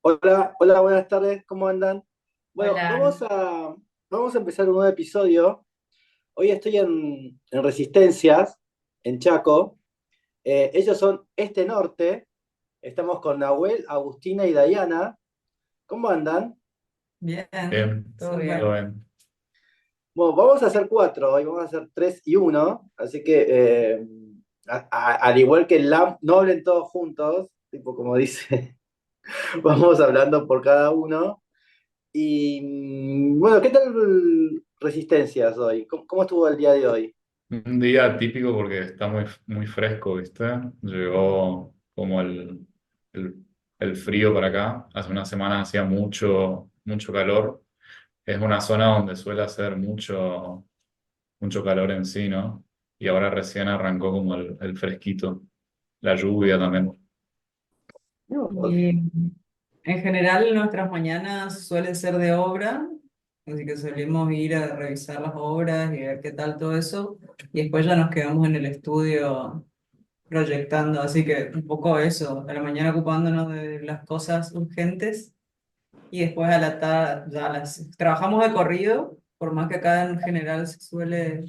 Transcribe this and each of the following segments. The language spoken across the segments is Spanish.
Hola, hola, buenas tardes, ¿cómo andan? Bueno, Hola, vamos a empezar un nuevo episodio. Hoy estoy en Resistencias, en Chaco. Ellos son Este Norte. Estamos con Nahuel, Agustina y Dayana. ¿Cómo andan? bien, Bien, todo todo bien. bien. Bueno, vamos a hacer cuatro hoy, vamos a hacer tres y uno. Así que, al igual que el LAM, no hablen todos juntos, tipo como dice, vamos hablando por cada uno. Y bueno, ¿qué tal Resistencias hoy? ¿Cómo estuvo el día de hoy? Un día típico porque está muy fresco, ¿viste? Llegó como el, el frío para acá. Hace unas semanas hacía mucho calor. Es una zona donde suele hacer mucho calor en sí, ¿no? Y ahora recién arrancó como el fresquito, la lluvia también. No, Y en general nuestras mañanas suelen ser de obra, así que solemos ir a revisar las obras y ver qué tal todo eso, y después ya nos quedamos en el estudio proyectando, así que un poco eso, a la mañana ocupándonos de las cosas urgentes y después a la tarde ya las trabajamos de corrido, por más que acá en general se suele,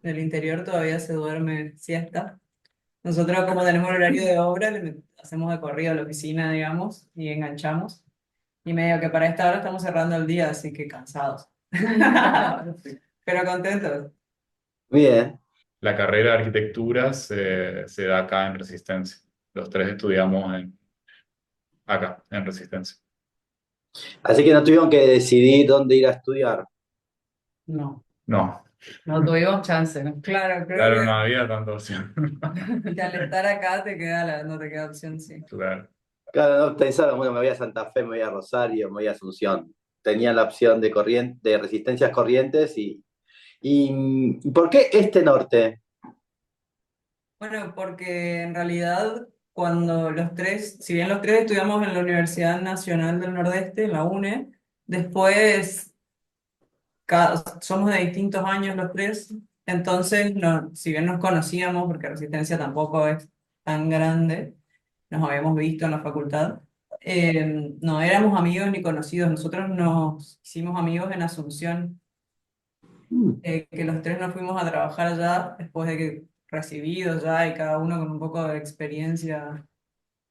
en el interior todavía se duerme siesta. Nosotros como tenemos el horario de obra, hacemos de corrido a la oficina, digamos, y enganchamos. Y medio que para esta hora estamos cerrando el día, así que cansados. Pero contentos. bien. La carrera de arquitectura se da acá en Resistencia. Los tres estudiamos acá, en Resistencia. Así que no tuvieron que decidir dónde ir a estudiar. No, No, no tuvimos chance, ¿no? Claro, creo claro, no que había tanta opción. que al estar acá no te queda opción, sí. Claro. Claro, no pensaron, bueno, me voy a Santa Fe, me voy a Rosario, me voy a Asunción. Tenían la opción de de Resistencias Corrientes y ¿por qué este norte? Bueno, porque en realidad cuando los tres, si bien los tres estudiamos en la Universidad Nacional del Nordeste, en la UNE, después somos de distintos años los tres, entonces no, si bien nos conocíamos, porque Resistencia tampoco es tan grande, nos habíamos visto en la facultad, no éramos amigos ni conocidos, nosotros nos hicimos amigos en Asunción, Mm, que los tres nos fuimos a trabajar allá después de que recibidos ya y cada uno con un poco de experiencia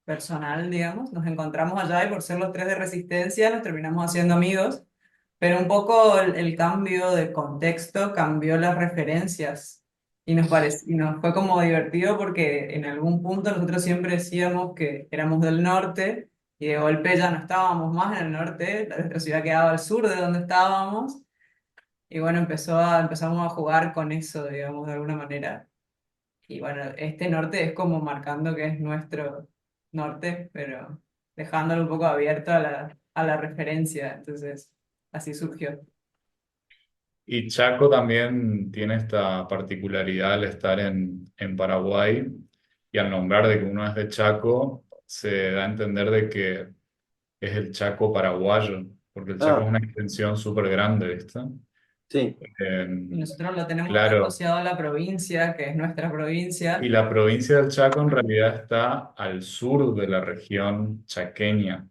personal, digamos, nos encontramos allá y por ser los tres de Resistencia nos terminamos haciendo amigos. Pero un poco el cambio de contexto cambió las referencias y nos fue como divertido porque en algún punto nosotros siempre decíamos que éramos del norte y de golpe ya no estábamos más en el norte, nuestra ciudad quedaba al sur de donde estábamos y bueno, empezamos a jugar con eso, digamos, de alguna manera. Y bueno, este norte es como marcando que es nuestro norte, pero dejándolo un poco abierto a a la referencia, entonces así surgió. Y Chaco también tiene esta particularidad al estar en Paraguay y al nombrar de que uno es de Chaco, se da a entender de que es el Chaco paraguayo, porque el Chaco es ah, una extensión súper grande, ¿viste? sí. Eh, Y nosotros lo tenemos claro, asociado a la provincia, que es nuestra y provincia. la provincia del Chaco en realidad está al sur de la región chaqueña.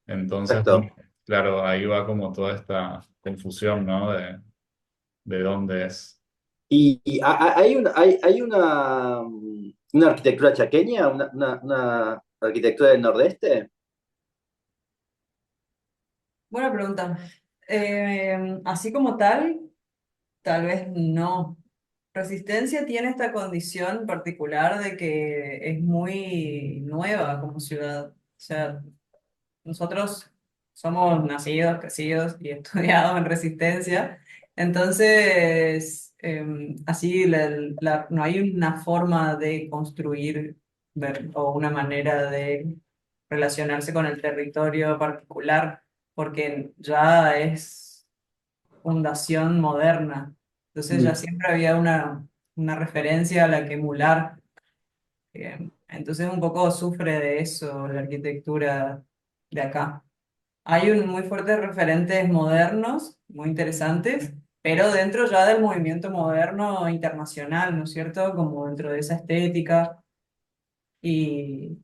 Entonces, Exacto. claro, ahí va como toda esta confusión, ¿no? De dónde es. Hay una arquitectura chaqueña, una arquitectura del Nordeste. Buena pregunta. Así como tal vez no. Resistencia tiene esta condición particular de que es muy nueva como ciudad. O sea, nosotros somos nacidos, crecidos y estudiados en Resistencia. Entonces, así no hay una forma de construir o una manera de relacionarse con el territorio particular, porque ya es fundación moderna. Entonces ya Mm. siempre había una referencia a la que emular. Entonces un poco sufre de eso la arquitectura de acá. Hay muy fuertes referentes modernos, muy interesantes, pero dentro ya del movimiento moderno internacional, ¿no es cierto? Como dentro de esa estética y,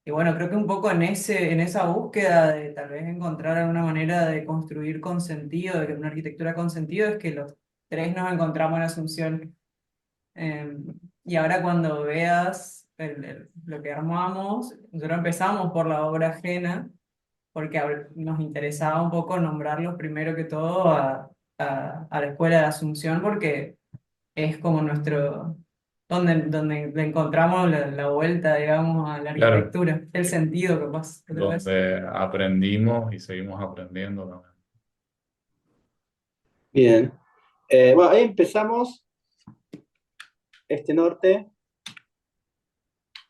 Y bueno, creo que un poco en esa búsqueda de tal vez encontrar alguna manera de construir con sentido, de que una arquitectura con sentido, es que los tres nos encontramos en Asunción. Eh, y ahora cuando veas lo que armamos, nosotros empezamos por la obra ajena, porque nos interesaba un poco nombrarlos primero que todo a la Escuela de Asunción, porque es como donde le encontramos la vuelta, digamos, a la Claro, arquitectura, el sentido capaz, otra vez. donde aprendimos y seguimos aprendiendo también. Bien. Bueno, ahí empezamos este norte,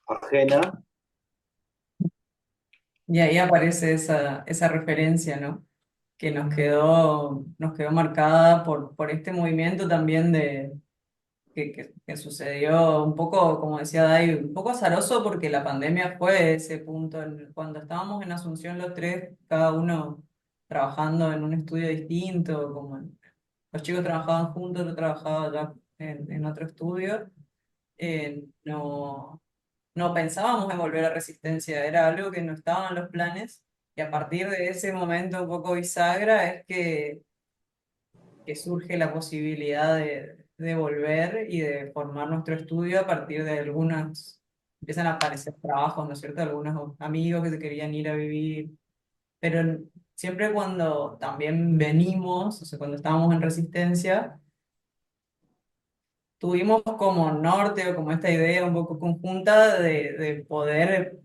ajena. Y ahí aparece esa referencia, ¿no? Que nos quedó marcada por este movimiento también que sucedió un poco, como decía Dai, un poco azaroso porque la pandemia fue ese punto, cuando estábamos en Asunción los tres, cada uno trabajando en un estudio distinto, los chicos trabajaban juntos, yo trabajaba ya en otro estudio, no, no pensábamos en volver a Resistencia, era algo que no estaba en los planes, y a partir de ese momento un poco bisagra es que surge la posibilidad de volver y de formar nuestro estudio a partir de empiezan a aparecer trabajos, ¿no es cierto? Algunos amigos que se querían ir a vivir, pero siempre cuando también venimos, o sea, cuando estábamos en Resistencia, tuvimos como norte o como esta idea un poco conjunta de poder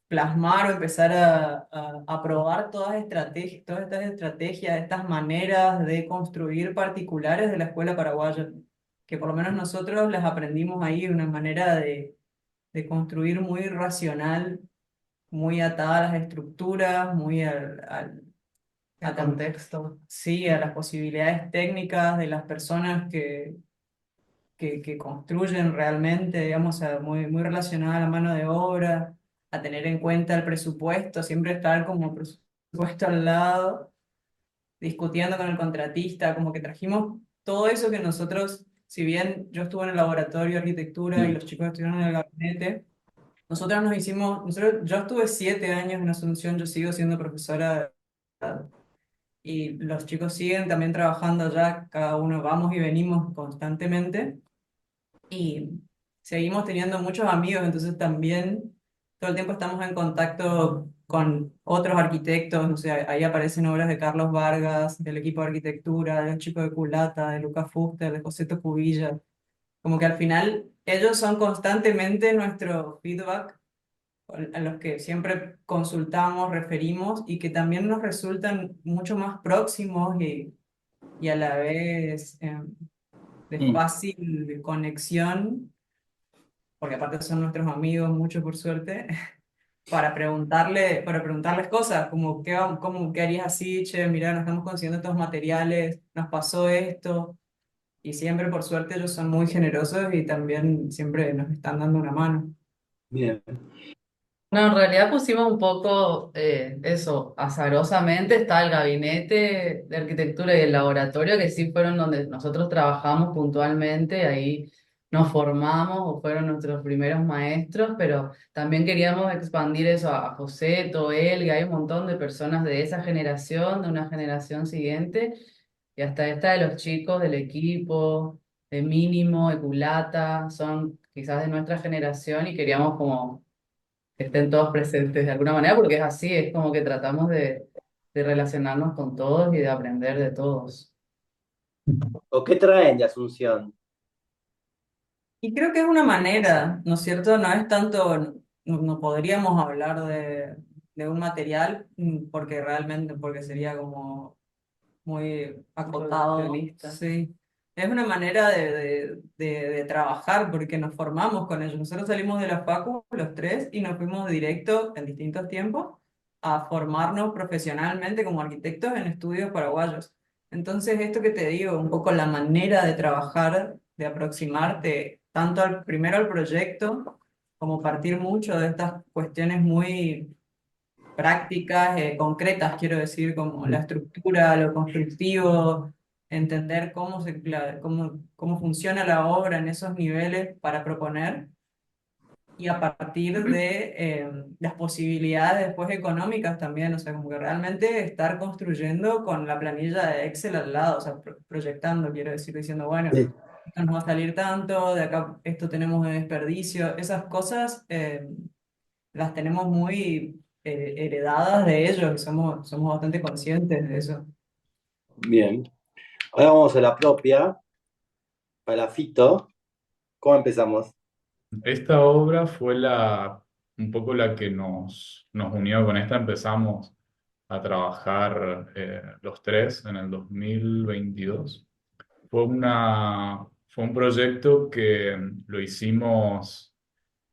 plasmar o empezar a probar todas estas estrategias, estas maneras de construir particulares de la escuela paraguaya, que por lo menos nosotros las aprendimos ahí, una manera de construir muy racional, muy atada a las estructuras, muy El contexto. sí, a las posibilidades técnicas de las personas que construyen realmente, digamos, muy relacionada a la mano de obra, a tener en cuenta el presupuesto, siempre estar como presupuesto al lado, discutiendo con el contratista, como que trajimos todo eso que nosotros, si bien yo estuve en el laboratorio de arquitectura y Mm. los chicos estuvieron en el gabinete, yo estuve 7 años en Asunción, yo sigo siendo profesora y los chicos siguen también trabajando allá, cada uno vamos y venimos constantemente. Y seguimos teniendo muchos amigos, entonces también todo el tiempo estamos en contacto con otros arquitectos, no sé, ahí aparecen obras de Carlos Vargas, del equipo de arquitectura, de los chicos de Culata, de Lucas Fuster, de José Tocubilla, como que al final ellos son constantemente nuestro feedback a los que siempre consultamos, referimos y que también nos resultan mucho más próximos y a la vez de Mm. fácil conexión porque aparte son nuestros amigos, mucho por suerte, para preguntarles cosas, como qué harías así, che, mira, nos estamos consiguiendo estos materiales, nos pasó esto, y siempre por suerte ellos son muy generosos y también siempre nos están dando una mano. Bien. No, en realidad pusimos un poco eso, azarosamente está el gabinete de arquitectura y el laboratorio, que sí fueron donde nosotros trabajamos puntualmente, ahí nos formamos o fueron nuestros primeros maestros, pero también queríamos expandir eso a José, Toel, y hay un montón de personas de esa generación, de una generación siguiente, y hasta esta de los chicos del equipo, de Mínimo, de Culata, son quizás de nuestra generación y queríamos como que estén todos presentes de alguna manera, porque es así, es como que tratamos de relacionarnos con todos y de aprender de todos. ¿O qué traen de Asunción? Y creo que es una manera, ¿no es cierto? No es tanto, no podríamos hablar de un material, porque realmente, porque sería como muy acotado. Reduccionista. Sí. Es una manera de trabajar porque nos formamos con ellos. Nosotros salimos de la facu, los tres, y nos fuimos directo en distintos tiempos a formarnos profesionalmente como arquitectos en estudios paraguayos. Entonces, esto que te digo, un poco la manera de trabajar, de aproximarte tanto primero al proyecto, como partir mucho de estas cuestiones muy prácticas, concretas, quiero decir, como la estructura, lo constructivo, entender cómo funciona la obra en esos niveles para proponer. y a partir de las posibilidades después económicas también, o sea, como que realmente estar construyendo con la planilla de Excel al lado, o sea, proyectando, quiero decir, diciendo, bueno, Sí. esto nos va a salir tanto, de acá esto tenemos de desperdicio, esas cosas las tenemos muy heredadas de ellos y somos bastante conscientes de eso. Bien. Ahora vamos a la propia, Palafito. ¿Cómo empezamos? Esta obra fue un poco la que nos unió. Con esta empezamos a trabajar los tres en el 2022. Fue un proyecto que lo hicimos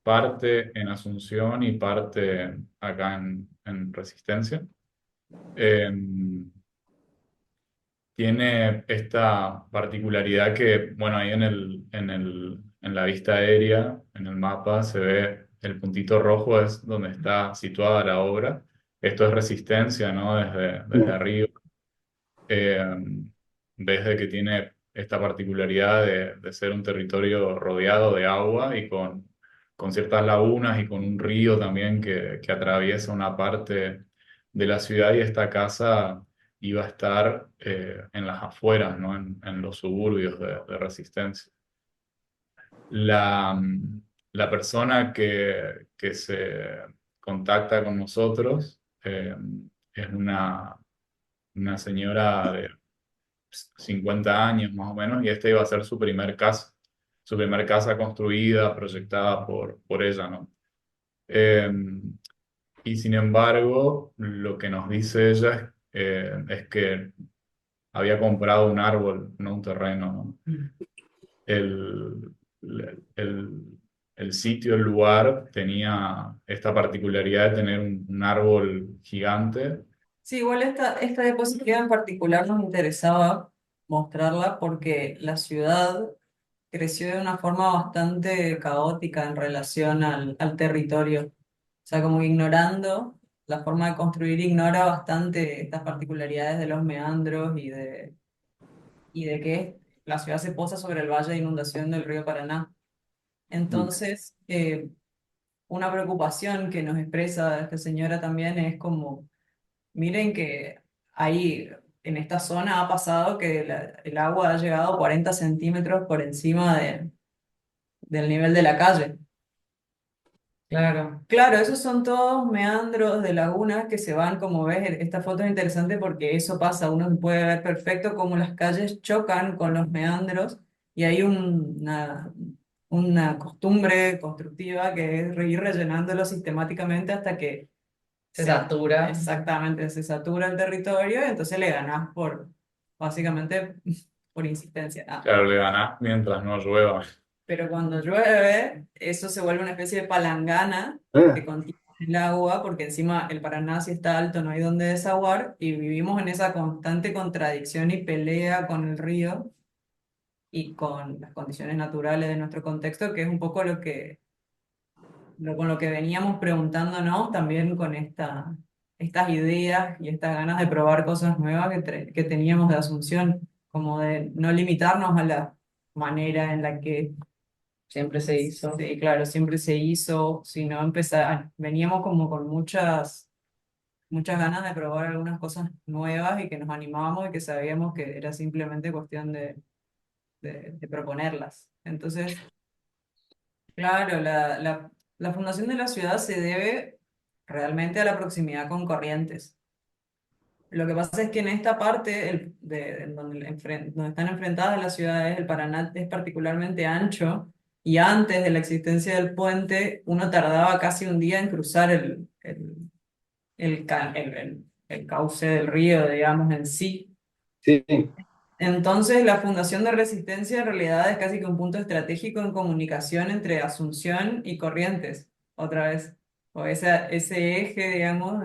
parte en Asunción y parte acá en Resistencia. Eh, Tiene esta particularidad que, bueno, ahí en la vista aérea, en el mapa, se ve el puntito rojo es donde está situada la obra. Esto es Resistencia, ¿no? Desde arriba. Eh, Ves que tiene esta particularidad de ser un territorio rodeado de agua y con ciertas lagunas y con un río también que atraviesa una parte de la ciudad, y esta casa iba a estar en las afueras, ¿no? En los suburbios de Resistencia. La persona que se contacta con nosotros es una señora de 50 años más o menos, y esta iba a ser su primer casa construida, proyectada por ella, ¿no? Eh, y sin embargo, lo que nos dice ella es que había comprado un árbol, no un terreno, ¿no? El, el, el sitio, el lugar, tenía esta particularidad de tener un árbol gigante. Sí, igual esta diapositiva en particular nos interesaba mostrarla porque la ciudad creció de una forma bastante caótica en relación al territorio. O sea, como que ignorando la forma de construir, ignora bastante estas particularidades de los meandros y de que la ciudad se posa sobre el valle de inundación del río Paraná. Entonces, una preocupación que nos expresa esta señora también es como miren que ahí en esta zona ha pasado que el agua ha llegado 40 centímetros por encima del nivel de la calle. Claro. Claro, esos son todos meandros de lagunas que se van, como ves, esta foto es interesante porque eso pasa, uno puede ver perfecto cómo las calles chocan con los meandros y hay una costumbre constructiva que es ir rellenándolo sistemáticamente hasta que Se satura. exactamente, se satura el territorio y entonces le ganás básicamente, por insistencia. Claro, le ganás mientras no llueva. Pero cuando llueve, eso se vuelve una especie de palangana que Ah, contiene el agua, porque encima el Paraná si está alto no hay donde desaguar y vivimos en esa constante contradicción y pelea con el río y con las condiciones naturales de nuestro contexto, que es un poco con lo que veníamos preguntándonos también con estas ideas y estas ganas de probar cosas nuevas que teníamos de Asunción, como de no limitarnos a la manera en la que, Siempre se hizo. sí, claro, siempre se hizo, sino empezar, veníamos como con muchas ganas de probar algunas cosas nuevas y que nos animábamos y que sabíamos que era simplemente cuestión de proponerlas. Entonces, claro, la fundación de la ciudad se debe realmente a la proximidad con Corrientes. Lo que pasa es que en esta parte en donde, donde están enfrentadas las ciudades, el Paraná es particularmente ancho y antes de la existencia del puente uno tardaba casi un día en cruzar el cauce del río, digamos, en sí. sí, Entonces, la Fundación de Resistencia en realidad es casi que un punto estratégico en comunicación entre Asunción y Corrientes, otra vez. O ese eje, digamos,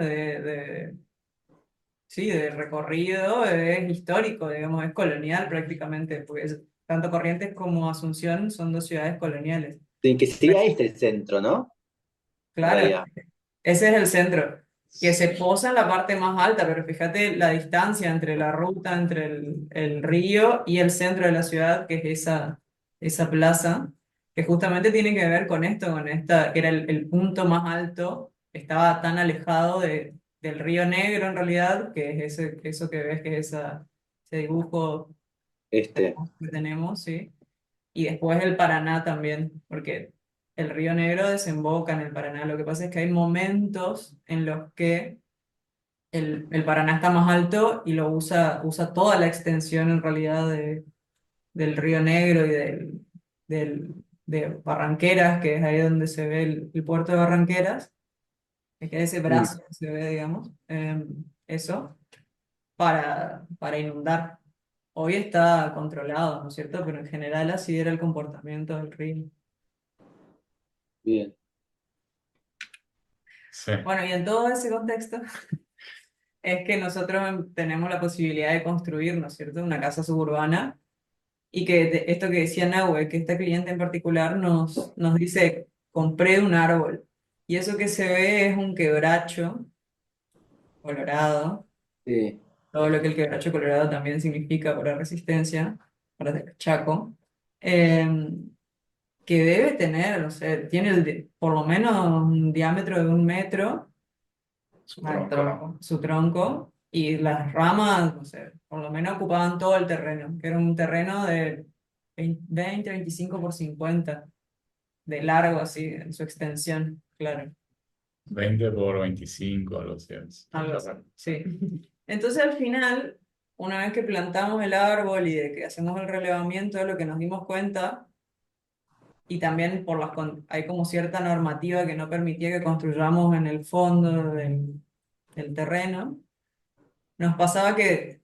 sí, de recorrido es histórico, digamos, es colonial prácticamente, porque tanto Corrientes como Asunción son dos ciudades coloniales. sí, que sería este el centro, ¿no? En Claro, realidad. ese es el centro, que se posa en la parte más alta, pero fíjate la distancia entre la ruta, entre el río y el centro de la ciudad, que es esa plaza. que justamente tiene que ver con esto, con esta, que era el punto más alto, estaba tan alejado del Río Negro en realidad, que es eso que ves, que es ese dibujo Este, que tenemos, ¿sí? Y después el Paraná también, porque el Río Negro desemboca en el Paraná. Lo que pasa es que hay momentos en los que el Paraná está más alto y lo usa toda la extensión en realidad del Río Negro y de Barranqueras, que es ahí donde se ve el puerto de Barranqueras, que es ese mm, brazo que se ve, digamos, eso, para inundar. Hoy está controlado, ¿no es cierto? Pero en general así era el comportamiento del río. bien. Sí, Bueno, y en todo ese contexto es que nosotros tenemos la posibilidad de construir, ¿no es cierto?, una casa suburbana y que esto que decía Nahue, que esta cliente en particular nos dice, compré un árbol y eso que se ve es un quebracho colorado, Sí, todo lo que el quebracho colorado también significa para resistencia, para el Chaco, eh, que debe tener, no sé, tiene por lo menos un diámetro de 1 metro, su el tronco. tronco, su tronco, y las ramas, no sé, por lo menos ocupaban todo el terreno, que era un terreno de 20, 25 por 50 de largo así, en su extensión, claro. 20 por 25, algo así es. Algo así, sí. Entonces al final, una vez que plantamos el árbol y de que hacemos el relevamiento, lo que nos dimos cuenta, y también hay como cierta normativa que no permitía que construyamos en el fondo del terreno, nos pasaba que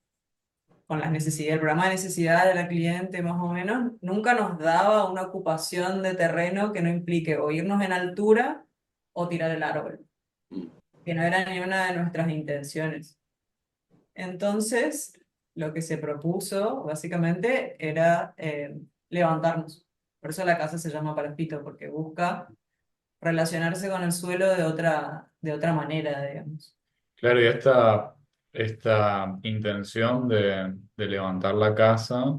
con las necesidades, el programa de necesidad de la cliente más o menos, nunca nos daba una ocupación de terreno que no implique o irnos en altura o tirar el árbol, mm, que no era ni una de nuestras intenciones. Entonces, lo que se propuso básicamente era levantarnos. Por eso la casa se llama Palafito, porque busca relacionarse con el suelo de otra manera, digamos. Claro, y esta intención de levantar la casa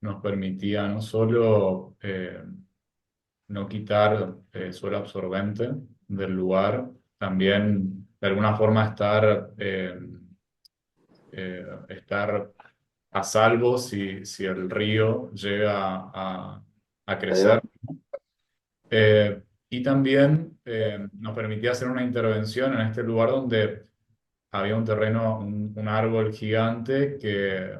nos permitía no solo no quitar suelo absorbente del lugar, también de alguna forma estar a salvo si el río llega a ahí va. crecer. Y también nos permitía hacer una intervención en este lugar donde había un terreno, un árbol gigante que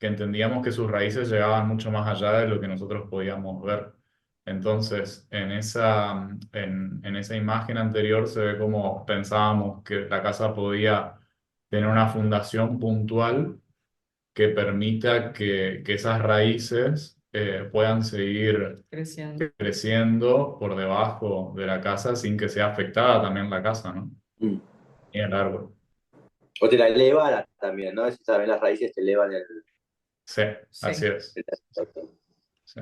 entendíamos que sus raíces llegaban mucho más allá de lo que nosotros podíamos ver. Entonces, en esa imagen anterior se ve como pensábamos que la casa podía tener una fundación puntual que permita que esas raíces puedan seguir Creciendo. creciendo por debajo de la casa sin que sea afectada también la casa, ¿no? Mm. Y el árbol. O te la eleva también, ¿no? Si saben las raíces te elevan Sí, así Sí. es. Sí.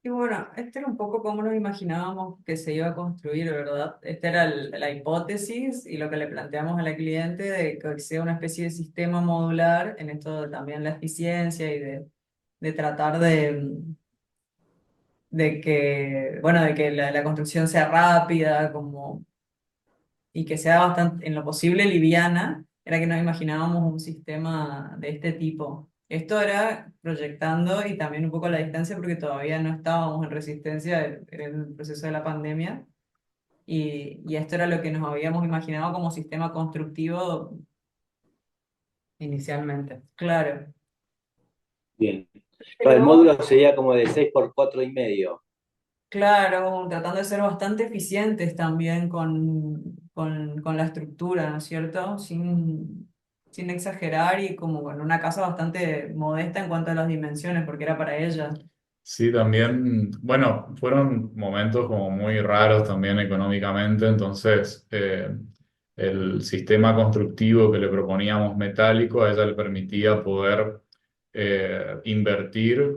Y bueno, este era un poco cómo nos imaginábamos que se iba a construir, ¿verdad? Esta era la hipótesis y lo que le planteamos a la cliente de que sea una especie de sistema modular en esto de también la eficiencia y de tratar de que, bueno, de que la construcción sea rápida y que sea bastante, en lo posible, liviana, era que nos imaginábamos un sistema de este tipo. Esto era proyectando y también un poco a la distancia porque todavía no estábamos en resistencia, era el proceso de la pandemia, y esto era lo que nos habíamos imaginado como sistema constructivo, inicialmente. claro. Bien. Claro, el Pero módulo sería como de 6 por 4,5. claro, tratando de ser bastante eficientes también con la estructura, ¿no es cierto? Sin exagerar y como con una casa bastante modesta en cuanto a las dimensiones, porque era para ella. Sí, también, bueno, fueron momentos como muy raros también económicamente, entonces el sistema constructivo que le proponíamos metálico a ella le permitía poder invertir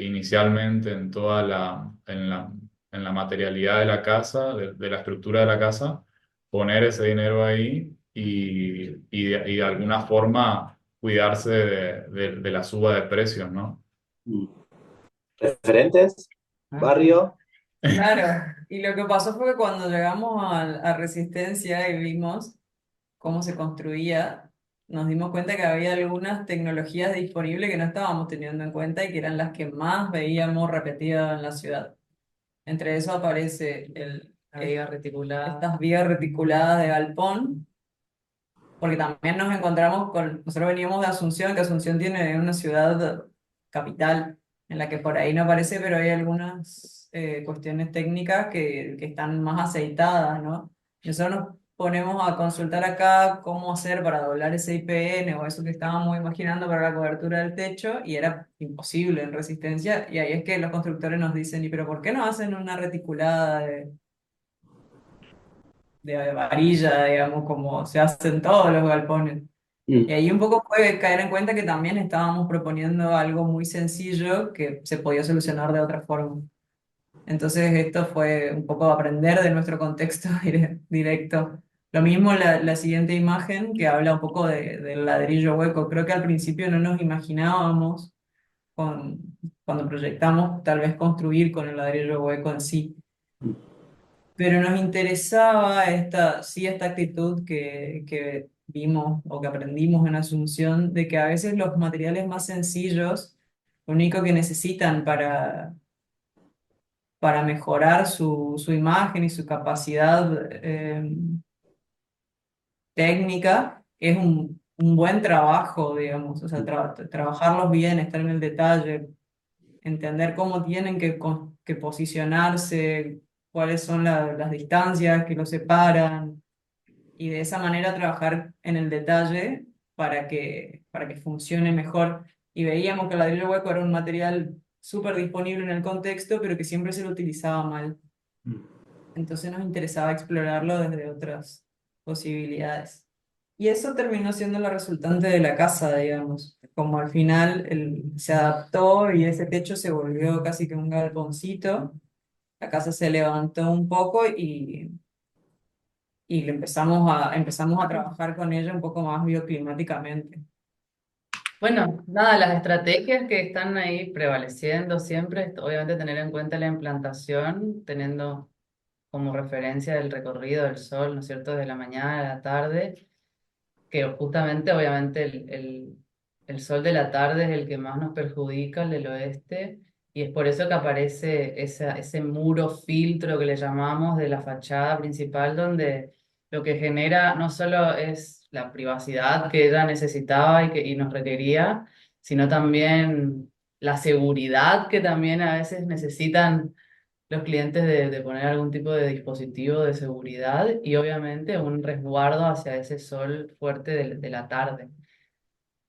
inicialmente en en la materialidad de la casa, de la estructura de la casa, poner ese dinero ahí y de alguna forma cuidarse de la suba de precios, ¿no? Mm. ¿Referentes? Ah, barrio. Claro, y lo que pasó fue que cuando llegamos a Resistencia y vimos cómo se construía, nos dimos cuenta que había algunas tecnologías disponibles que no estábamos teniendo en cuenta y que eran las que más veíamos repetidas en la ciudad. Entre eso aparece la viga reticulada. estas vías reticuladas de galpón, porque también nos encontramos con, nosotros veníamos de Asunción, que Asunción tiene una ciudad capital, en la que por ahí no aparece, pero hay algunas cuestiones técnicas que están más aceitadas, ¿no? Y nosotros nos ponemos a consultar acá cómo hacer para doblar ese IPN o eso que estábamos imaginando para la cobertura del techo, y era imposible en Resistencia, y ahí es que los constructores nos dicen, ¿y pero por qué no hacen una reticulada de varilla, digamos, como se hacen todos los galpones? Y Mm, ahí un poco fue caer en cuenta que también estábamos proponiendo algo muy sencillo que se podía solucionar de otra forma. Entonces esto fue un poco aprender de nuestro contexto directo. Lo mismo la siguiente imagen que habla un poco del ladrillo hueco. Creo que al principio no nos imaginábamos cuando proyectamos tal vez construir con el ladrillo hueco en sí. mm, Pero nos interesaba sí, esta actitud que vimos o que aprendimos en Asunción, de que a veces los materiales más sencillos, lo único que necesitan para mejorar su imagen y su capacidad técnica es un buen trabajo, digamos, o sea, trabajarlos bien, estar en el detalle, entender cómo tienen que posicionarse, cuáles son las distancias que los separan, y de esa manera trabajar en el detalle para que funcione mejor. Y veíamos que el ladrillo hueco era un material súper disponible en el contexto, pero que siempre se lo utilizaba mal. mm. Entonces nos interesaba explorarlo desde otras posibilidades. Y eso terminó siendo la resultante de la casa, digamos. Como al final se adaptó y ese techo se volvió casi que un galponcito, la casa se levantó un poco y empezamos a trabajar con ella un poco más bioclimáticamente. Bueno, nada, las estrategias que están ahí prevaleciendo siempre, obviamente tener en cuenta la implantación, teniendo como referencia el recorrido del sol, ¿no es cierto?, desde la mañana a la tarde, que justamente, obviamente, el sol de la tarde es el que más nos perjudica, el del oeste, y es por eso que aparece ese muro filtro que le llamamos de la fachada principal, donde lo que genera no solo es la privacidad que ella necesitaba y nos requería, sino también la seguridad que también a veces necesitan los clientes de poner algún tipo de dispositivo de seguridad y obviamente un resguardo hacia ese sol fuerte de la tarde,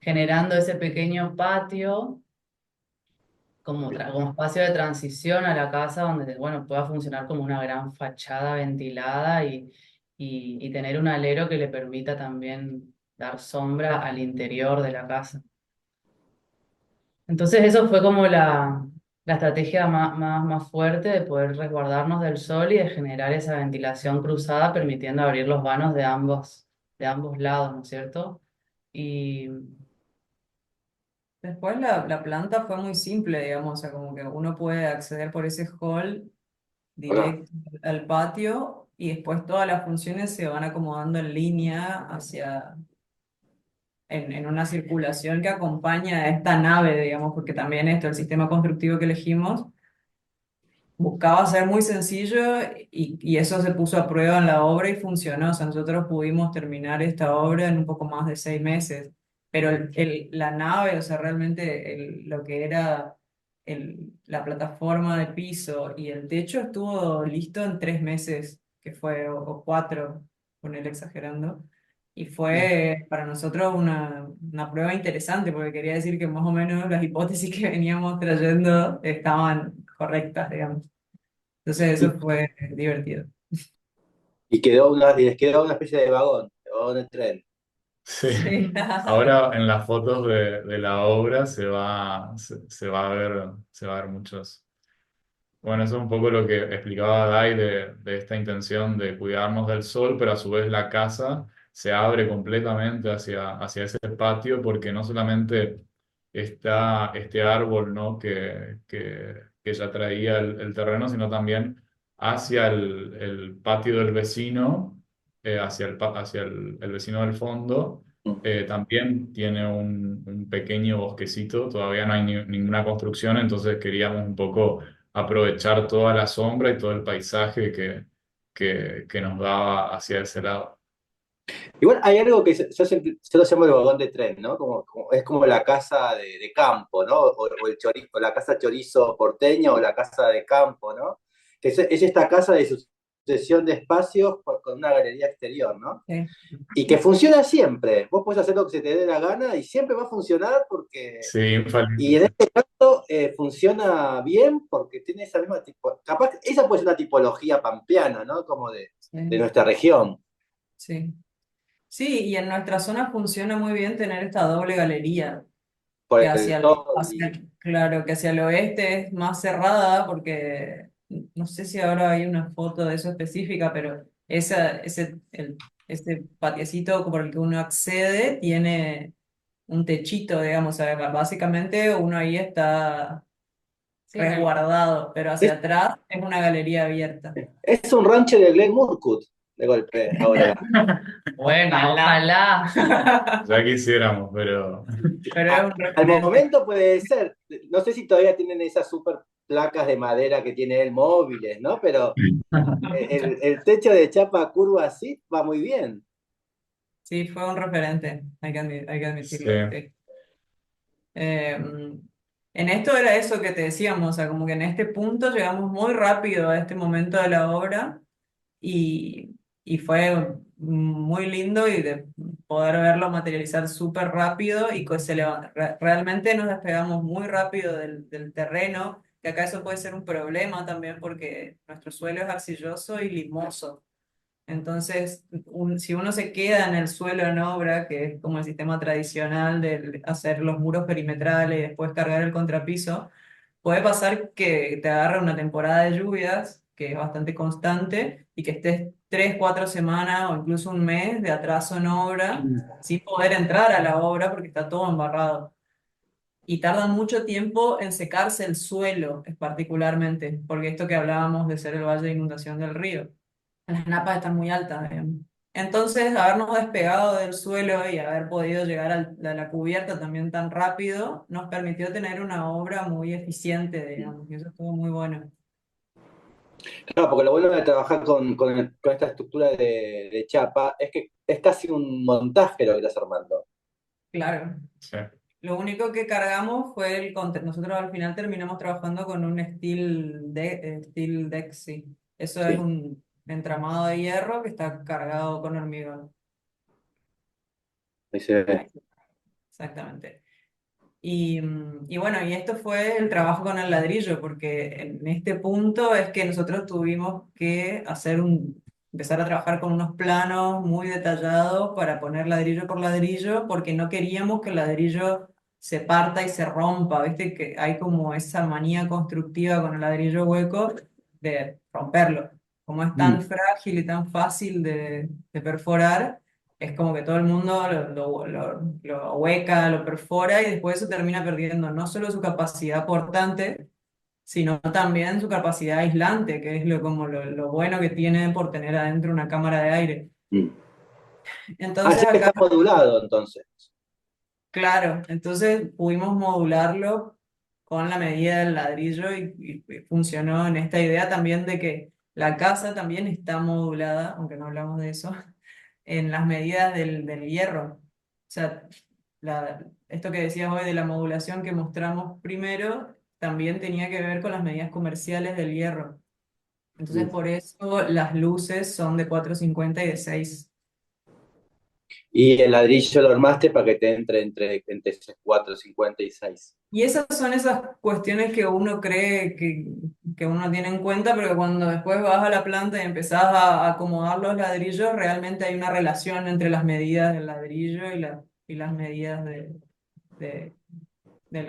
generando ese pequeño patio como espacio de transición a la casa donde, bueno, pueda funcionar como una gran fachada ventilada y tener un alero que le permita también dar sombra al interior de la casa. Entonces eso fue como la estrategia más fuerte de poder resguardarnos del sol y de generar esa ventilación cruzada, permitiendo abrir los vanos de ambos lados, ¿no es cierto? Y Después la planta fue muy simple, digamos, o sea, como que uno puede acceder por ese hall Hola. directo al patio y después todas las funciones se van acomodando en línea en una circulación que acompaña a esta nave, digamos, porque también el sistema constructivo que elegimos buscaba ser muy sencillo y eso se puso a prueba en la obra y funcionó. O sea, nosotros pudimos terminar esta obra en un poco más de 6 meses, pero la nave, o sea, realmente lo que era la plataforma de piso y el techo estuvo listo en 3 meses, que fue, o 4, con él exagerando. Y fue para nosotros una prueba interesante, porque quería decir que más o menos las hipótesis que veníamos trayendo estaban correctas, digamos. Entonces Y, eso fue divertido. y les quedó una especie de vagón de tren. Sí. Sí. Ahora en las fotos de la obra se va a ver muchos. Bueno, eso es un poco lo que explicaba Dai de esta intención de cuidarnos del sol, pero a su vez la casa se abre completamente hacia ese patio porque no solamente está este árbol, ¿no? que que ya traía el terreno, sino también hacia el patio del vecino, hacia el vecino del fondo. También tiene un pequeño bosquecito, todavía no hay ninguna construcción, entonces queríamos un poco aprovechar toda la sombra y todo el paisaje que nos daba hacia ese lado. Igual hay algo que yo lo llamo el vagón de tren, ¿no? Es como la casa de campo, ¿no? O el chorizo, o la casa chorizo porteña o la casa de campo, ¿no? Que es esta casa de sucesión de espacios con una galería exterior, ¿no? Sí, Y que funciona siempre. Vos podés hacer lo que se te dé la gana y siempre va a funcionar porque... Sí, Y infalible. en este caso funciona bien porque tiene esa misma tipo... Capaz, esa puede ser una tipología pampeana, ¿no? Como de sí, nuestra región. sí. Sí, y en nuestra zona funciona muy bien tener esta doble galería, Por que el todo claro, que hacia el oeste es más cerrada, porque no sé si ahora hay una foto de eso específica, pero ese patiecito por el que uno accede tiene un techito, digamos, o sea, básicamente uno ahí está Sí, resguardado, pero hacia es, atrás es una galería abierta. es un rancho de Glen Murcutt, de golpe, ahora. bueno, Ojalá. ojalá. Ya quisiéramos, pero Pero es un Al referente. momento puede ser, no sé si todavía tienen esas super placas de madera que tiene el móviles, ¿no? Pero el techo de chapa curva así va muy bien. Sí, fue un referente, hay que sí, admitirlo. Sí. Eh, en esto era eso que te decíamos, o sea, como que en este punto llegamos muy rápido a este momento de la obra y, y fue muy lindo y de poder verlo materializar súper rápido y que realmente nos despegamos muy rápido del terreno, que acá eso puede ser un problema también porque nuestro suelo es arcilloso y limoso. Entonces, si uno se queda en el suelo en obra, que es como el sistema tradicional de hacer los muros perimetrales y después cargar el contrapiso, puede pasar que te agarre una temporada de lluvias, que es bastante constante, y que estés 3, 4 semanas o incluso un mes de atraso en obra, sin poder entrar a la obra porque está todo embarrado. Y tardan mucho tiempo en secarse el suelo, particularmente, porque esto que hablábamos de ser el valle de inundación del río. Las napas están muy altas, digamos. Entonces, habernos despegado del suelo y haber podido llegar a la cubierta también tan rápido, nos permitió tener una obra muy eficiente, digamos, y eso estuvo muy bueno. Claro, porque lo bueno de trabajar con esta estructura de chapa es que es casi un montaje lo que estás armando. Claro. sí. Lo único que cargamos fue nosotros al final terminamos trabajando con un steel deck, sí. Eso es Sí. un entramado de hierro que está cargado con hormigón. Ahí se ve. Exactamente. Y bueno, y esto fue el trabajo con el ladrillo, porque en este punto es que nosotros tuvimos que empezar a trabajar con unos planos muy detallados para poner ladrillo por ladrillo, porque no queríamos que el ladrillo se parta y se rompa, ¿viste? Que hay como esa manía constructiva con el ladrillo hueco de romperlo. Como es tan Mm. frágil y tan fácil de perforar, es como que todo el mundo lo hueca, lo perfora y después eso termina perdiendo no solo su capacidad portante, sino también su capacidad aislante, que es lo bueno que tiene por tener adentro una cámara de aire. Mm. Entonces Así que está acá, modulado entonces. claro, entonces pudimos modularlo con la medida del ladrillo y funcionó en esta idea también de que la casa también está modulada, aunque no hablamos de eso, en las medidas del hierro. O sea, esto que decías hoy de la modulación que mostramos primero, también tenía que ver con las medidas comerciales del hierro. Entonces, Mm. por eso las luces son de 450 y de 6. Y el ladrillo lo armaste para que te entre entre 4, 50 y 6. Y esas son esas cuestiones que uno cree que uno tiene en cuenta, pero que cuando después vas a la planta y empezás a acomodar los ladrillos, realmente hay una relación entre las medidas del ladrillo y las medidas de,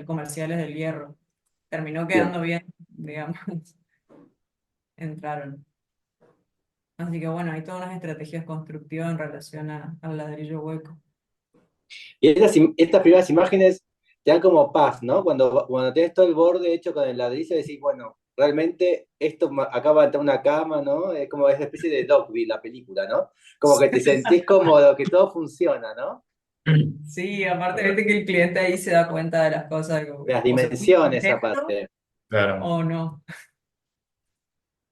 comerciales del hierro. Terminó Bien. quedando bien, digamos, entraron. Así que bueno, hay todas unas estrategias constructivas en relación al ladrillo hueco. Y estas primeras imágenes te dan como paz, ¿no? Cuando tenés todo el borde hecho con el ladrillo, decís, bueno, realmente acá va a estar una cama, ¿no? Es como esa especie de Dogville, la película, ¿no? Como que te sentís cómodo, que todo funciona, ¿no? Sí, aparte, viste que el cliente ahí se da cuenta de las cosas, como Las que o se puso dimensiones contento aparte. Claro, o no.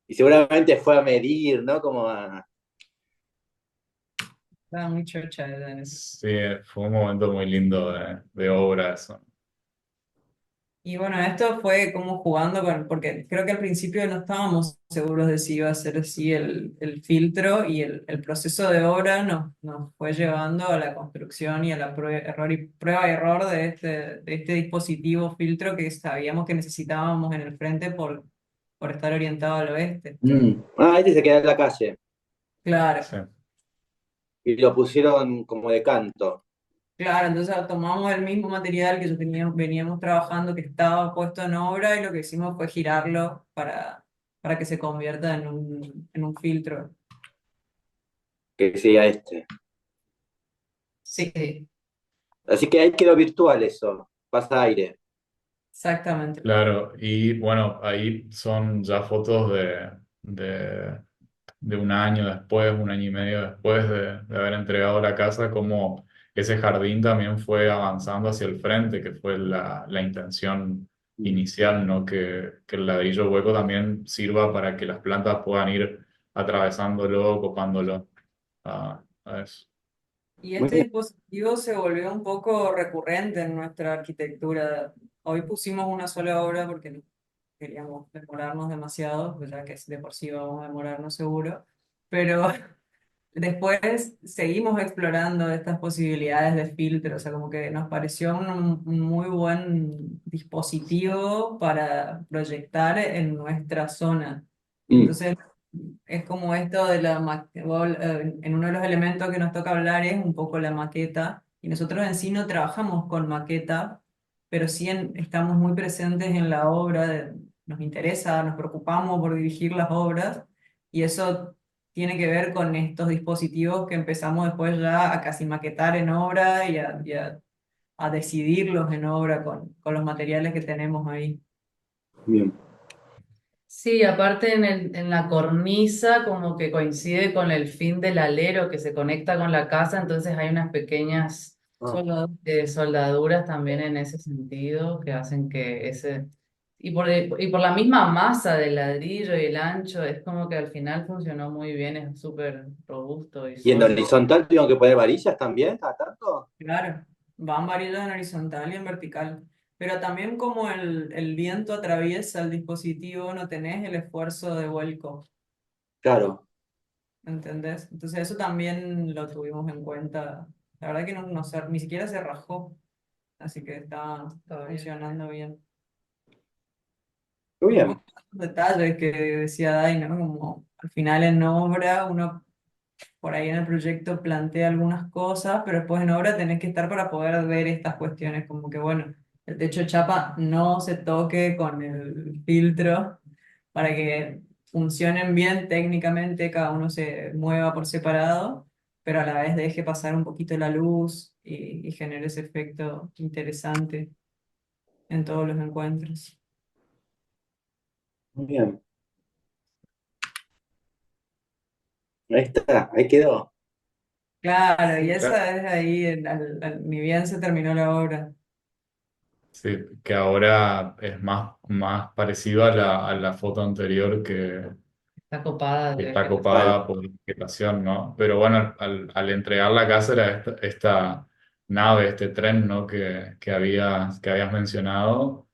Y seguramente fue a medir, ¿no? Como a... Estaba muy chocha ella en eso. sí, fue un momento muy lindo de obra eso. Y bueno, esto fue como jugando con, porque creo que al principio no estábamos seguros de si iba a ser así el filtro y el proceso de obra nos fue llevando a la construcción y a la prueba y error de este dispositivo filtro que sabíamos que necesitábamos en el frente por estar orientado al oeste. Ah, este se queda en la calle. Claro. Sí. Y lo pusieron como de canto. Claro, entonces tomamos el mismo material que veníamos trabajando, que estaba puesto en obra, y lo que hicimos fue girarlo para que se convierta en un filtro. Que sea este. Sí, Así que ahí quedó virtual eso, pasa aire. exactamente. Claro, y bueno, ahí son ya fotos de un año después, un año y medio después de haber entregado la casa, como ese jardín también fue avanzando hacia el frente, que fue la intención inicial, ¿no? Que el ladrillo hueco también sirva para que las plantas puedan ir atravesándolo, copándolo. A eso. Y Muy este bien. dispositivo se volvió un poco recurrente en nuestra arquitectura. Hoy pusimos una sola obra porque no queríamos demorarnos demasiado, pues ya que de por sí vamos a demorarnos seguro. Pero después seguimos explorando estas posibilidades de filtro, o sea, como que nos pareció un muy buen dispositivo para proyectar en nuestra zona. Mm, Entonces, es como esto de en uno de los elementos que nos toca hablar es un poco la maqueta, y nosotros en sí no trabajamos con maqueta, pero sí estamos muy presentes en la obra, nos interesa, nos preocupamos por dirigir las obras, y eso tiene que ver con estos dispositivos que empezamos después ya a casi maquetar en obra a decidirlos en obra con los materiales que tenemos ahí. bien. Sí, aparte en la cornisa como que coincide con el fin del alero que se conecta con la casa, entonces hay unas pequeñas Ah, soldaduras también en ese sentido que hacen que ese... y por la misma masa del ladrillo y el ancho, es como que al final funcionó muy bien, es súper robusto y ¿y en sólido. horizontal tuvieron que poner varillas también, a tanto? Claro, van variando en horizontal y en vertical. Pero también como el viento atraviesa el dispositivo, no tenés el esfuerzo de vuelco, Claro, ¿entendés? Entonces eso también lo tuvimos en cuenta. La verdad que ni siquiera se rajó, así que está Está bien. funcionando bien. muy Y bien. después los detalles que decía Dai, ¿no? Como al final en obra uno por ahí en el proyecto plantea algunas cosas, pero después en obra tenés que estar para poder ver estas cuestiones, como que bueno, el techo de chapa no se toque con el filtro para que funcionen bien técnicamente, cada uno se mueva por separado, pero a la vez deje pasar un poquito la luz y genere ese efecto interesante en todos los encuentros. Muy bien. Ahí está, ahí quedó. Claro, y Claro. esa es ahí, ni bien se terminó la obra. Sí, que ahora es más parecido a la foto anterior Está copada que de está vegetación. Vale. copada por vegetación, ¿no? Pero bueno, al entregar la casa era esta nave, este tren, ¿no? Que habías mencionado,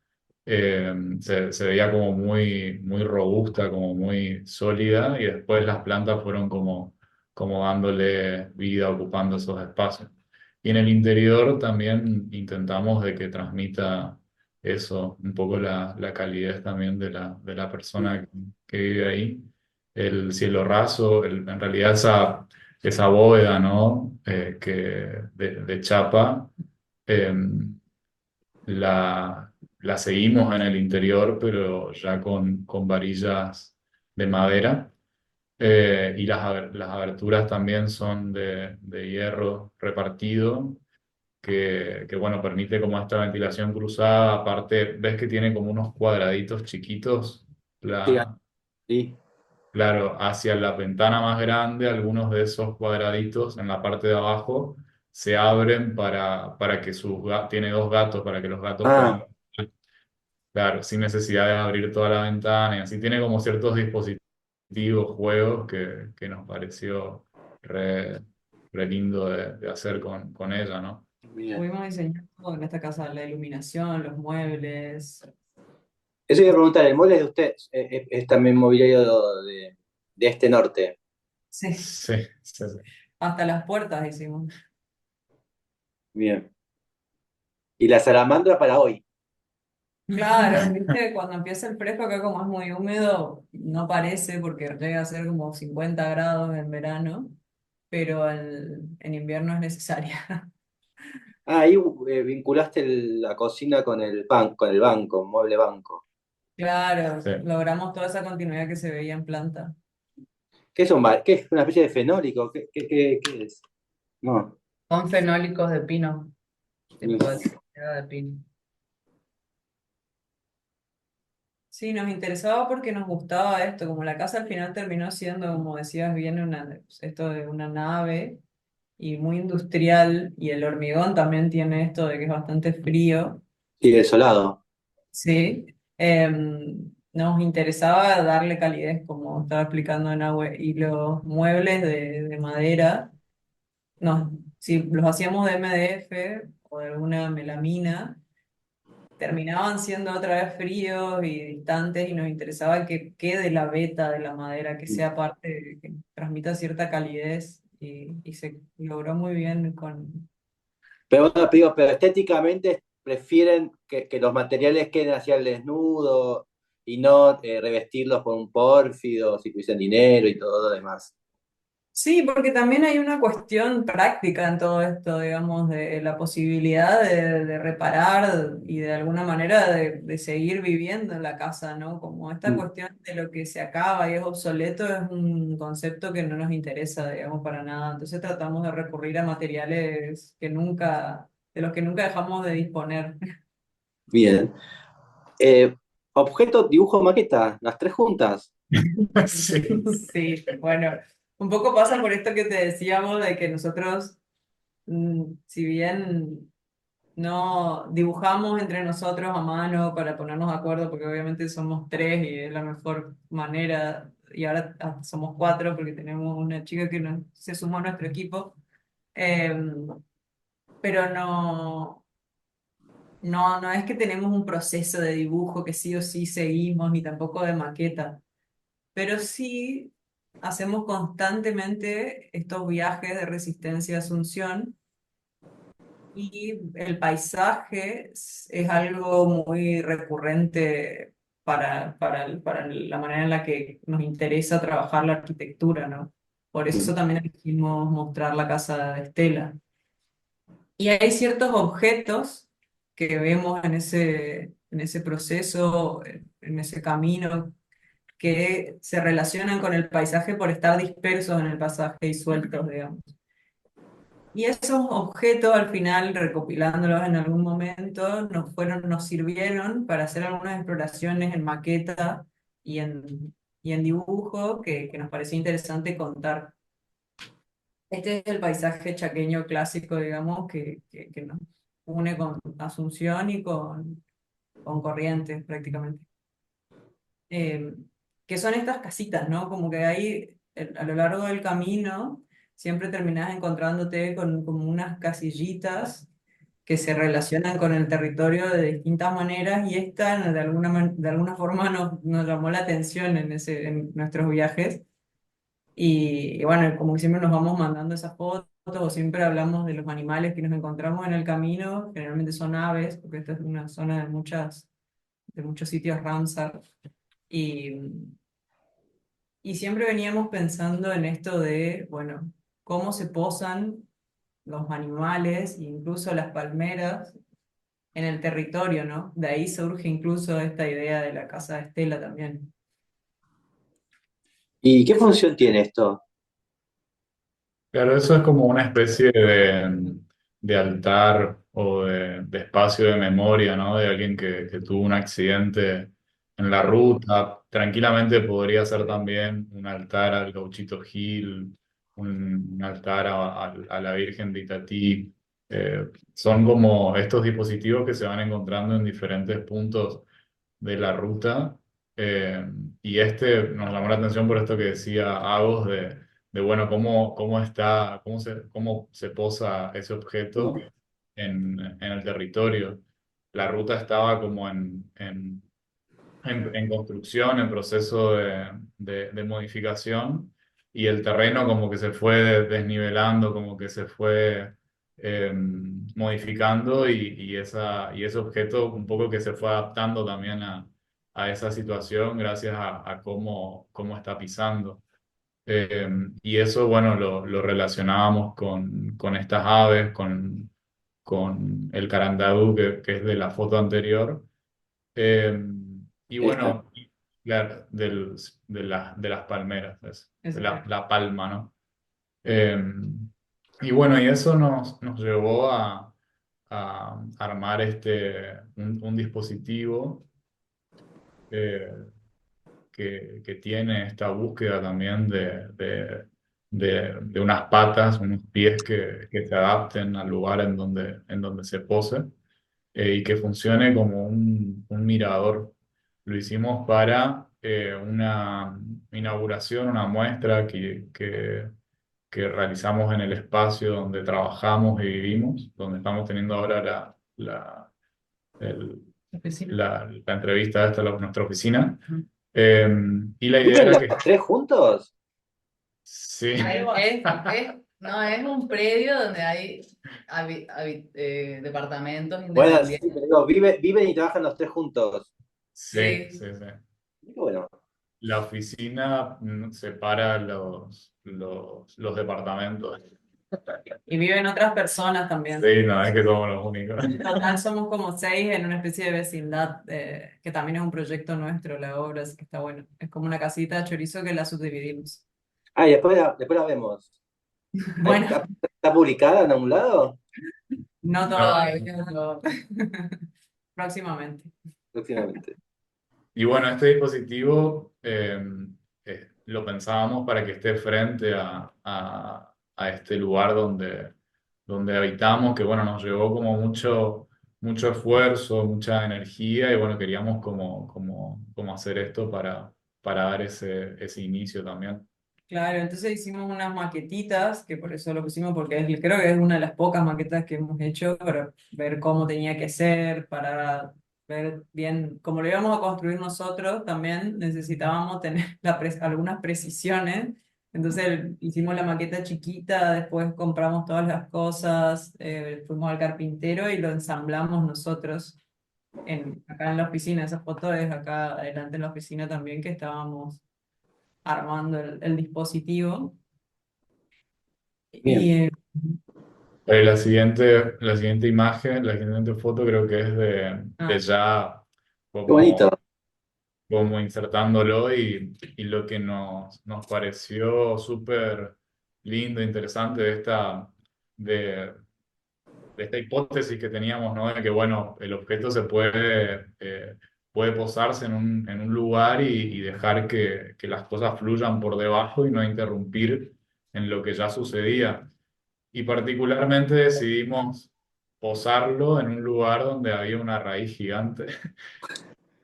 se veía como muy robusta, como muy sólida, y después las plantas fueron como dándole vida, ocupando esos espacios. Y en el interior también intentamos de que transmita eso, un poco la calidez también de la persona que vive ahí, el cielo raso, en realidad esa bóveda, ¿no? De chapa, eh, la seguimos en el interior, pero ya con varillas de madera. Y las aberturas también son de hierro repartido, que, bueno, permite como esta ventilación cruzada. Aparte, ves que tiene como unos cuadraditos chiquitos. Sí, La, sí. claro, hacia la ventana más grande, algunos de esos cuadraditos en la parte de abajo se abren para que tiene dos gatos, para que los gatos Ah, puedan, claro, sin necesidad de abrir toda la ventana y así tiene como ciertos dispositivos, juegos que nos pareció re, re lindo de hacer con ella, ¿no? bien. Pudimos diseñar todo en esta casa, la iluminación, los muebles. Eso iba a preguntar, ¿el mueble de usted es también mobiliario de este norte? Sí, Sí, sí, sí. hasta las puertas hicimos. Bien. ¿Y la salamandra para hoy? Claro, viste, cuando empieza el fresco, acá como es muy húmedo, no parece porque llega a ser como 50 grados en verano, pero en invierno es necesaria. Ah, ahí vinculaste la cocina con el banco, mueble banco. Claro, Sí. logramos toda esa continuidad que se veía en planta. ¿Qué es qué es una especie de fenólico? ¿Qué es? No. Son fenólicos de pino, Bien. tipo de madera de pino. Sí, nos interesaba porque nos gustaba esto, como la casa al final terminó siendo, como decías bien, esto de una nave y muy industrial, y el hormigón también tiene esto de que es bastante frío. Sí, desolado. Sí, nos interesaba darle calidez, como estaba explicando en agua, y los muebles de madera, si los hacíamos de MDF o de alguna melamina, terminaban siendo otra vez fríos y distantes, y nos interesaba que quede la veta de la madera, que sea parte, que transmita cierta calidez, y se logró muy bien con... Pero bueno, digo, pero estéticamente prefieren que los materiales queden hacia el desnudo y no revestirlos con un pórfido, si tuviesen dinero y todo lo demás. Sí, porque también hay una cuestión práctica en todo esto, digamos, de la posibilidad de reparar y de alguna manera de seguir viviendo en la casa, ¿no? Como esta Mm. cuestión de lo que se acaba y es obsoleto es un concepto que no nos interesa, digamos, para nada. Entonces tratamos de recurrir a materiales de los que nunca dejamos de disponer. Bien. Eh, objeto, dibujo, maqueta, las tres juntas. Sí. Sí, bueno, un poco pasa por esto que te decíamos de que nosotros, si bien no dibujamos entre nosotros a mano para ponernos de acuerdo, porque obviamente somos tres y es la mejor manera, y ahora somos cuatro porque tenemos una chica que se sumó a nuestro equipo. Eh, pero no es que tenemos un proceso de dibujo que sí o sí seguimos, ni tampoco de maqueta, pero sí hacemos constantemente estos viajes de Resistencia a Asunción. Y el paisaje es algo muy recurrente para la manera en la que nos interesa trabajar la arquitectura, ¿no? Por eso también elegimos mostrar la casa de Estela. Y hay ciertos objetos que vemos en ese proceso, en ese camino, que se relacionan con el paisaje por estar dispersos en el paisaje y sueltos, digamos. Y esos objetos, al final, recopilándolos en algún momento, nos sirvieron para hacer algunas exploraciones en maqueta y en dibujo que nos parecía interesante contar. Este es el paisaje chaqueño clásico, digamos, que nos une con Asunción y con Corrientes, prácticamente. eh, que son estas casitas, ¿no? Como que ahí a lo largo del camino siempre terminás encontrándote con como unas casillitas que se relacionan con el territorio de distintas maneras, y esta de alguna forma nos llamó la atención en nuestros viajes. Y bueno, como siempre nos vamos mandando esas fotos o siempre hablamos de los animales que nos encontramos en el camino, generalmente son aves, porque esta es una zona de muchos sitios Ramsar. Y, y siempre veníamos pensando en esto de, bueno, cómo se posan los animales, e incluso las palmeras, en el territorio, ¿no? De ahí surge incluso esta idea de la casa de Estela también. ¿Y qué función tiene esto? Claro, eso es como una especie de altar o de espacio de memoria, ¿no? De alguien que tuvo un accidente en la ruta. Tranquilamente podría ser también un altar al Gauchito Gil, un altar a la Virgen de Itatí. Son como estos dispositivos que se van encontrando en diferentes puntos de la ruta. eh, y este nos llamó la atención por esto que decía Agos de bueno, cómo se posa ese objeto en el territorio. La ruta estaba como en construcción, en proceso de modificación, y el terreno como que se fue desnivelando, como que se fue modificando, y ese objeto un poco que se fue adaptando también a esa situación gracias a cómo está pisando. Y eso, bueno, lo relacionábamos con estas aves, con el carandadú que es de la foto anterior. Eh, y Esta. bueno, de las palmeras, de Eso. la palma, ¿no? Eh, y bueno, y eso nos llevó a armar un dispositivo eh, que tiene esta búsqueda también de unas patas, unos pies que se adapten al lugar en donde se pose, y que funcione como un mirador. Lo hicimos para una inauguración, una muestra que realizamos en el espacio donde trabajamos y vivimos, donde estamos teniendo ahora el- Oficina. la entrevista esta en nuestra oficina. Ujú. Eh, y la idea ¿Viven era los que tres juntos? sí, No, es un predio donde hay departamentos Bueno, sí, independientes. pero digo, viven y trabajan los tres juntos. sí, Sí, sí, sí. Bueno, La oficina separa los departamentos. Y viven otras personas también. Sí, no es que somos los únicos. En total somos como 6 en una especie de vecindad, que también es un proyecto nuestro, la obra, así que está bueno. Es como una casita de chorizo que la subdividimos. ah, y después la vemos. Bueno, ¿Está publicada en algún lado? no No. todavía, no. Próximamente. Próximamente. Y bueno, este dispositivo lo pensábamos para que esté frente a este lugar donde habitamos, que bueno, nos llevó como mucho esfuerzo, mucha energía, y bueno, queríamos como hacer esto para dar ese inicio también. Claro, entonces hicimos unas maquetitas, que por eso lo pusimos, porque creo que es una de las pocas maquetas que hemos hecho para ver cómo tenía que ser, para ver bien, como lo íbamos a construir nosotros, también necesitábamos tener algunas precisiones. Entonces hicimos la maqueta chiquita, después compramos todas las cosas, fuimos al carpintero y lo ensamblamos nosotros acá en la oficina. Esa foto es acá adelante en la oficina también, que estábamos armando el dispositivo. Bien. Y La siguiente imagen, la siguiente foto creo que es de ah, ya Qué bonito. como insertándolo, y lo que nos pareció súper lindo, interesante de, de esta hipótesis que teníamos, ¿no? De que, bueno, el objeto puede posarse en un lugar y dejar que las cosas fluyan por debajo y no interrumpir en lo que ya sucedía. Y particularmente decidimos posarlo en un lugar donde había una raíz gigante.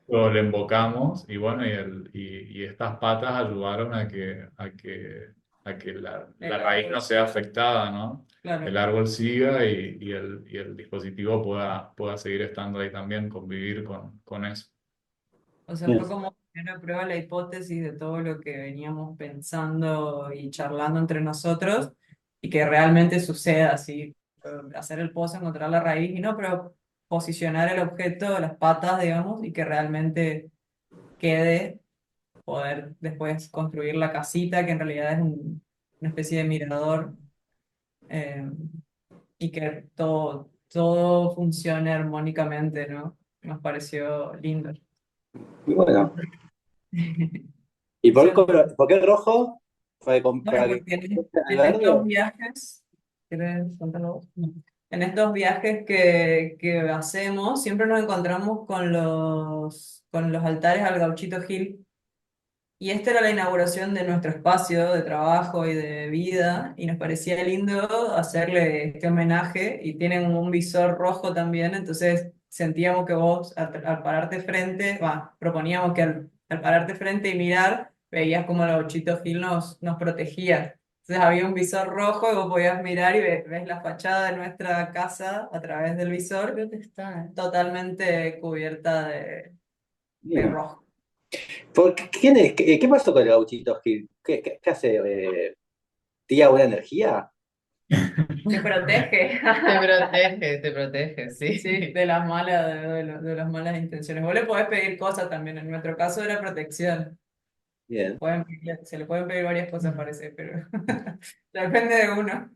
Lo invocamos, y bueno, y estas patas ayudaron a que la el raíz no árbol, sea afectada, ¿no? El claro. árbol siga, y el dispositivo pueda seguir estando ahí también, convivir con eso. O sea, Bien. fue como poner a prueba la hipótesis de todo lo que veníamos pensando y charlando entre nosotros y que realmente suceda así. Hacer el pozo, encontrar la raíz y no, pero posicionar el objeto, las patas, digamos, y que realmente quede, poder después construir la casita, que en realidad es una especie de mirador, eh, y que todo funcione armónicamente, ¿no? Nos pareció lindo. Muy bueno. ¿Y por qué, Eso, por qué rojo? bueno, Para que porque al en estos verde. viajes, ¿quieres contarlo vos? No. en estos viajes que hacemos, siempre nos encontramos con los altares al Gauchito Gil. Y esta era la inauguración de nuestro espacio de trabajo y de vida, y nos parecía lindo hacerle este homenaje, y tienen un visor rojo también, entonces sentíamos que vos al pararte frente, proponíamos que al pararte frente y mirar, veías como el Gauchito Gil nos protegía. Entonces había un visor rojo y vos podías mirar y ves la fachada de nuestra casa a través del visor, Creo que está. totalmente cubierta de Bien. rojo. ¿Quién es? ¿Qué pasó con el Gauchito Gil? ¿Qué hace? ¿Tira buena energía? Te protege. Te protege, Sí, sí. de las malas, de las malas intenciones. Vos le podés pedir cosas también. En nuestro caso era protección. Bien. Se le pueden pedir varias cosas, parece, pero depende de uno.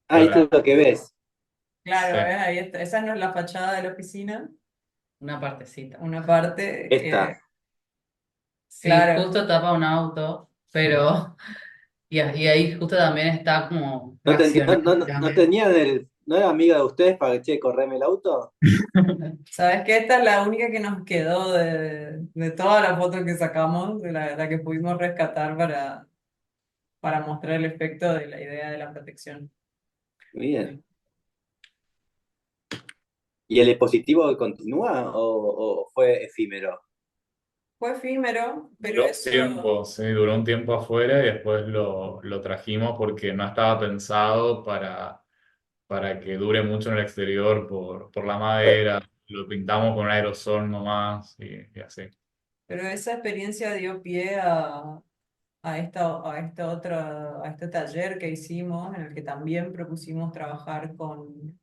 Ah, esto es Claro, lo que ves. sí. Claro, ¿ves? Ahí está. Esa no es la fachada de la oficina. Una partecita. Una parte Esta. que, Sí, claro, justo tapa un auto, pero. Y ahí justo también está como ¿No, fraccionado, no digamos. tenían ¿no era amiga de ustedes para que, che, correme el auto? sabes que esta es la única que nos quedó de todas las fotos que sacamos, de la que pudimos rescatar para mostrar el efecto de la idea de la protección. Bien. ¿Y el dispositivo continúa o fue efímero? Fue efímero, pero Duró un eso, tiempo, sí, duró un tiempo afuera y después lo trajimos porque no estaba pensado para que dure mucho en el exterior por la madera. Lo pintamos con un aerosol nomás y así. pero esa experiencia dio pie a este taller que hicimos, en el que también propusimos trabajar con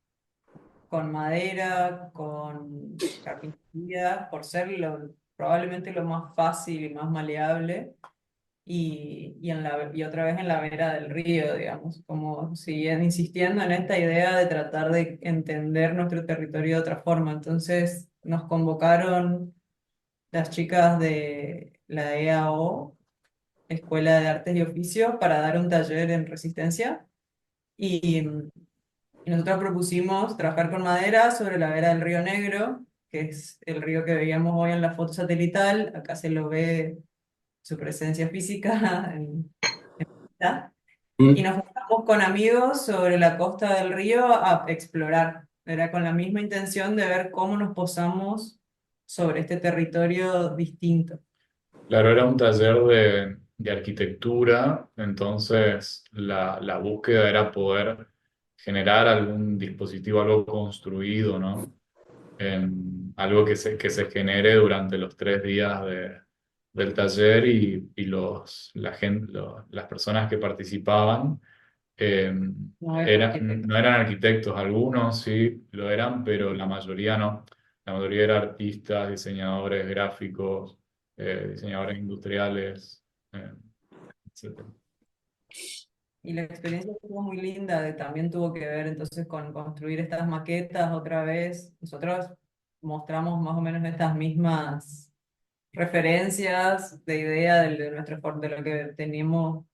madera, con carpintería, por ser probablemente lo más fácil y más maleable. Y otra vez en la vera del río, digamos, como siguen insistiendo en esta idea de tratar de entender nuestro territorio de otra forma. Entonces nos convocaron las chicas de la EAO, Escuela de Artes y Oficios, para dar un taller en resistencia. Y nosotros propusimos trabajar con madera sobre la vera del Río Negro, que es el río que veíamos hoy en la foto satelital. Acá se lo ve su presencia física ¿está? Y ¿Mm? nos juntamos con amigos sobre la costa del río a explorar. Era con la misma intención de ver cómo nos posamos sobre este territorio distinto. Claro, era un taller de arquitectura, entonces la búsqueda era poder generar algún dispositivo, algo construido, ¿no? Algo que se genere durante los 3 días del taller y las personas que participaban eh, No es no arquitecto. eran arquitectos, algunos sí lo eran, pero la mayoría no. La mayoría eran artistas, diseñadores gráficos, diseñadores industriales, eh, etcétera. Y la experiencia estuvo muy linda, también tuvo que ver entonces con construir estas maquetas otra vez. Nosotros mostramos más o menos estas mismas referencias de idea de nuestro, de lo que tenemos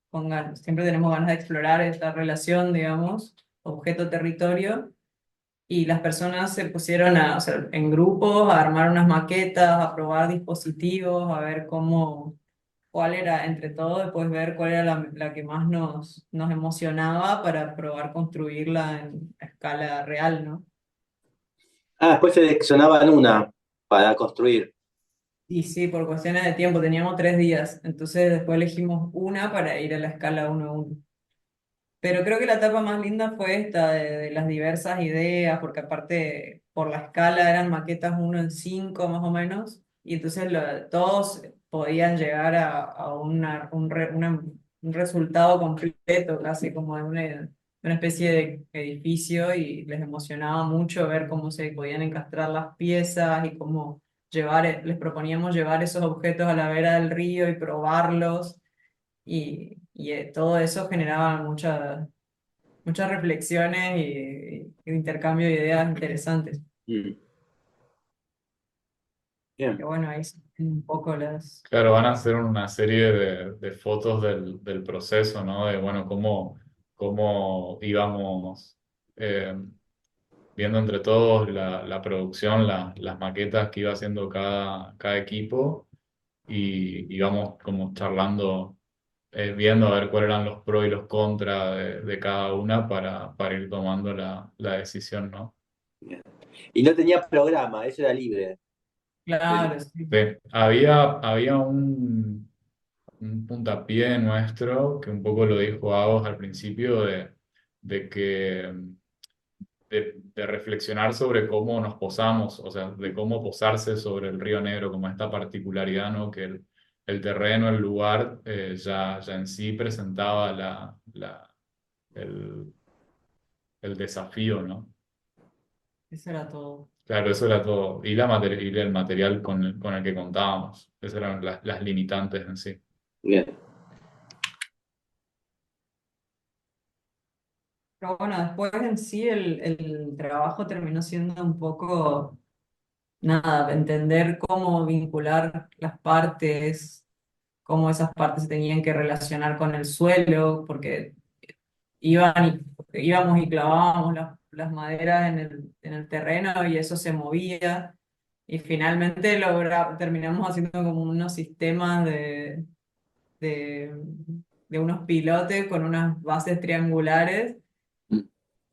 siempre tenemos ganas de explorar esta relación, digamos, objeto-territorio, y las personas se pusieron o sea, en grupos a armar unas maquetas, a probar dispositivos, a ver cuál era, entre todo, después ver cuál era la que más nos emocionaba para probar construirla en escala real, ¿no? Ah, después seleccionaban una para construir. Y sí, por cuestiones de tiempo, teníamos 3 días, entonces después elegimos una para ir a la escala 1 a 1. Pero creo que la etapa más linda fue esta de las diversas ideas, porque aparte por la escala eran maquetas 1 en 5 más o menos, y entonces todos podían llegar a un resultado completo, casi como de una especie de edificio, y les emocionaba mucho ver cómo se podían encastrar las piezas y cómo les proponíamos llevar esos objetos a la vera del río y probarlos, y todo eso generaba muchas reflexiones y intercambio de ideas interesantes. Mm, bien. Que bueno, ahí son un poco las... Claro, van a hacer una serie de fotos del proceso, ¿no? De, bueno, cómo íbamos eh, viendo entre todos la producción, las maquetas que iba haciendo cada equipo y íbamos como charlando, viendo a ver cuáles eran los pros y los contras de cada una para ir tomando la decisión, ¿no? Bien. Y no tenía programa, eso era libre. Claro, sí. Sí, había un puntapié nuestro que un poco lo dijo Agos al principio de que de reflexionar sobre cómo nos posamos, o sea, de cómo posarse sobre el Río Negro, como esta particularidad, ¿no? Que el terreno, el lugar, ya en sí presentaba el, el desafío, ¿no? Eso era todo. Claro, eso era todo. Y el material con el que contábamos. Esas eran las limitantes en sí. Bien. Pero bueno, después en sí el trabajo terminó siendo un poco, nada, entender cómo vincular las partes, cómo esas partes se tenían que relacionar con el suelo, porque íbamos y clavábamos las maderas en el terreno y eso se movía. Y finalmente terminamos haciendo como unos sistemas de, de unos pilotes con unas bases triangulares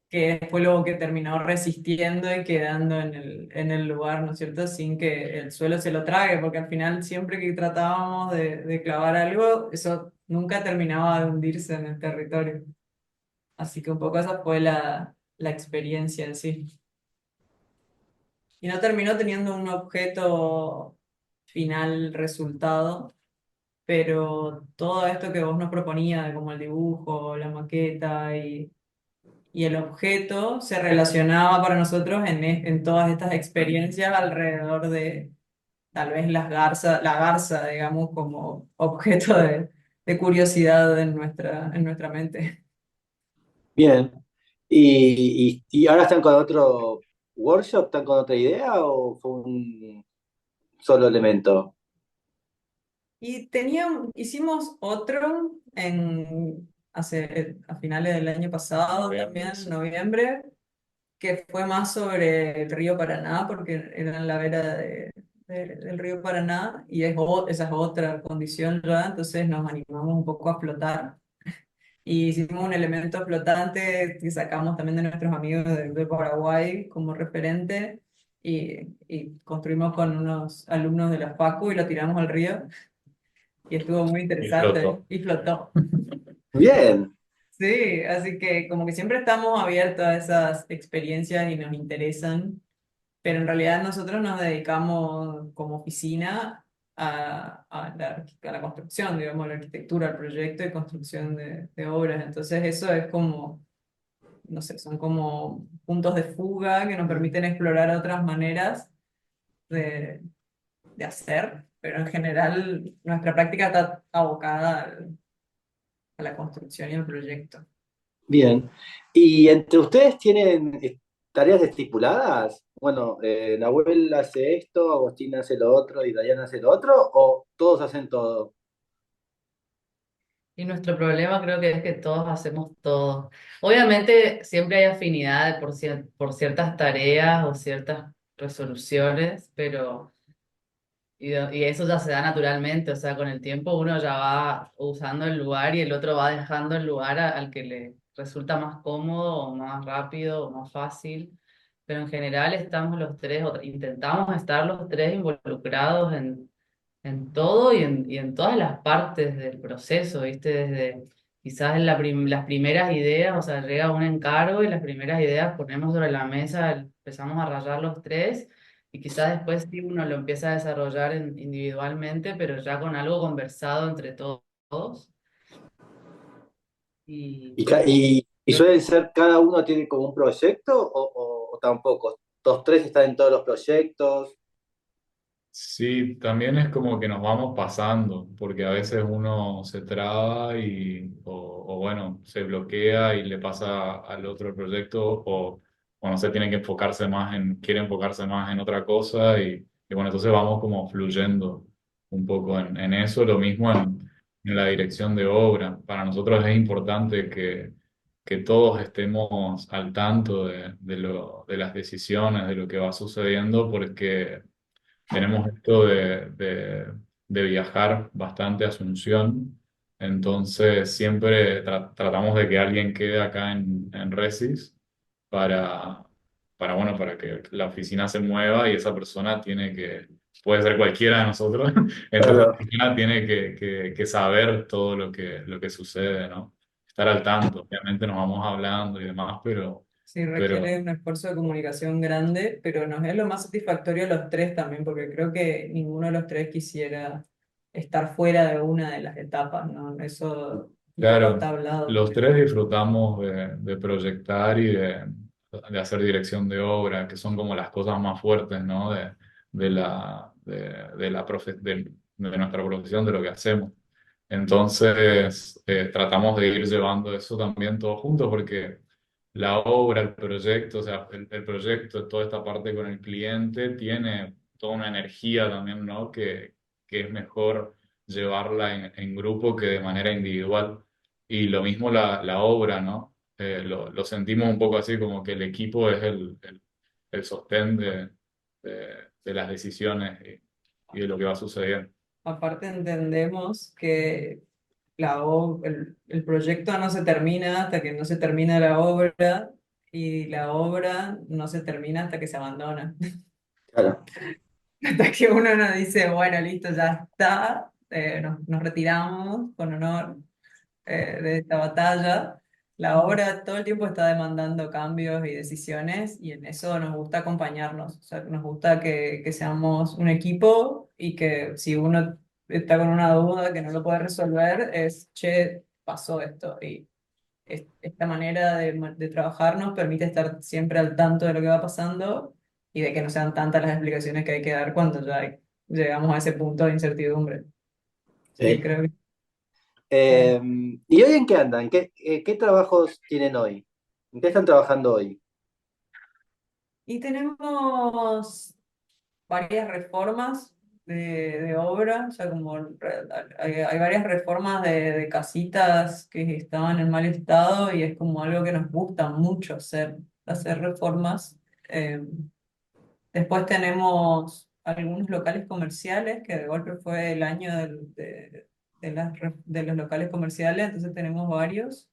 que fue lo que terminó resistiendo y quedando en el lugar, ¿no es cierto? Sin que el suelo se lo trague, porque al final siempre que tratábamos de clavar algo, eso nunca terminaba de hundirse en el territorio. Así que un poco esa fue la experiencia en sí. Y no terminó teniendo un objeto final resultado, pero todo esto que vos nos proponías, de como el dibujo, la maqueta y el objeto, se relacionaba para nosotros en todas estas experiencias alrededor de tal vez la garza, digamos, como objeto de curiosidad en nuestra mente. Bien. Y ahora están con otro workshop? ¿Están con otra idea o fue un solo elemento? Y hicimos otro a finales del año pasado, Noviembre, también en sí. noviembre, que fue más sobre el río Paraná, porque era en la vera del río Paraná, y esa es otra condición ya, entonces nos animamos un poco a flotar. Y hicimos un elemento flotante que sacamos también de nuestros amigos de Paraguay como referente, y construimos con unos alumnos de la Facu y lo tiramos al río y estuvo muy Y interesante flotó. y flotó. Bien, Sí, así que como que siempre estamos abiertos a esas experiencias y nos interesan, pero en realidad nosotros nos dedicamos como oficina a la construcción, digamos, a la arquitectura, al proyecto de construcción de obras. Entonces eso es como, no sé, son como puntos de fuga que nos permiten explorar otras maneras de, de hacer, pero en general nuestra práctica está abocada a la construcción y al proyecto. bien. ¿Y entre ustedes tienen tareas estipuladas? Bueno, Nahuel hace esto, Agostín hace lo otro y Dayan hace lo otro, ¿o todos hacen todo? Y nuestro problema creo que es que todos hacemos todo. Obviamente siempre hay afinidad por ciertas tareas o ciertas resoluciones, pero y eso ya se da naturalmente, o sea, con el tiempo uno ya va usando el lugar y el otro va dejando el lugar al que le resulta más cómodo o más rápido o más fácil. Pero en general estamos los tres, o intentamos estar los tres involucrados en todo y en todas las partes del proceso, ¿viste? Desde quizás las primeras ideas, o sea, llega un encargo y las primeras ideas ponemos sobre la mesa, empezamos a rayar los tres y quizás después sí uno lo empieza a desarrollar individualmente, pero ya con algo conversado entre todos. ¿Y, Y y creo que suelen ser, cada uno tiene como un proyecto o tampoco? ¿Los tres están en todos los proyectos? Sí, también es como que nos vamos pasando, porque a veces uno se traba o bueno, se bloquea y le pasa al otro proyecto o no sé, tiene que enfocarse más quiere enfocarse más en otra cosa y bueno, entonces vamos como fluyendo un poco en eso, lo mismo en la dirección de obra. Para nosotros es importante que todos estemos al tanto de las decisiones, de lo que va sucediendo, porque tenemos esto de viajar bastante a Asunción, entonces siempre tratamos de que alguien quede acá en Resis para, bueno, para que la oficina se mueva y esa persona tiene que, puede ser cualquiera de nosotros, entonces la Claro, oficina tiene que saber todo lo que sucede, ¿no? Estar al tanto, obviamente nos vamos hablando y demás, Sí, pero requiere un esfuerzo de comunicación grande, pero nos es lo más satisfactorio a los tres también, porque creo que ninguno de los tres quisiera estar fuera de una de las etapas, ¿no? Eso un poco está claro, hablado. los tres disfrutamos de proyectar y de hacer dirección de obra, que son como las cosas más fuertes, ¿no? De nuestra profesión, de lo que hacemos. Entonces, tratamos de ir llevando eso también todos juntos, porque la obra, el proyecto, o sea, el proyecto, toda esta parte con el cliente, tiene toda una energía también, ¿no? Que es mejor llevarla en grupo que de manera individual. Y lo mismo la obra, ¿no? Lo sentimos un poco así, como que el equipo es el sostén de las decisiones y de lo que va sucediendo. Aparte entendemos que el proyecto no se termina hasta que no se termina la obra y la obra no se termina hasta que se abandona. claro. Hasta que uno nos dice, bueno, listo, ya está, nos retiramos con honor de esta batalla. La obra todo el tiempo está demandando cambios y decisiones y en eso nos gusta acompañarnos. O sea, nos gusta que seamos un equipo y que si uno está con una duda que no lo puede resolver, es, che, pasó esto. Y esta manera de trabajar nos permite estar siempre al tanto de lo que va pasando y de que no sean tantas las explicaciones que hay que dar cuando llegamos a ese punto de incertidumbre. Así que Sí. creo que... ¿Y hoy en qué andan? ¿Qué trabajos tienen hoy? ¿En qué están trabajando hoy? Y tenemos varias reformas de obra, o sea, hay varias reformas de casitas que estaban en mal estado y es como algo que nos gusta mucho hacer reformas. Eh, Después tenemos algunos locales comerciales, que de golpe fue el año de los locales comerciales, entonces tenemos varios.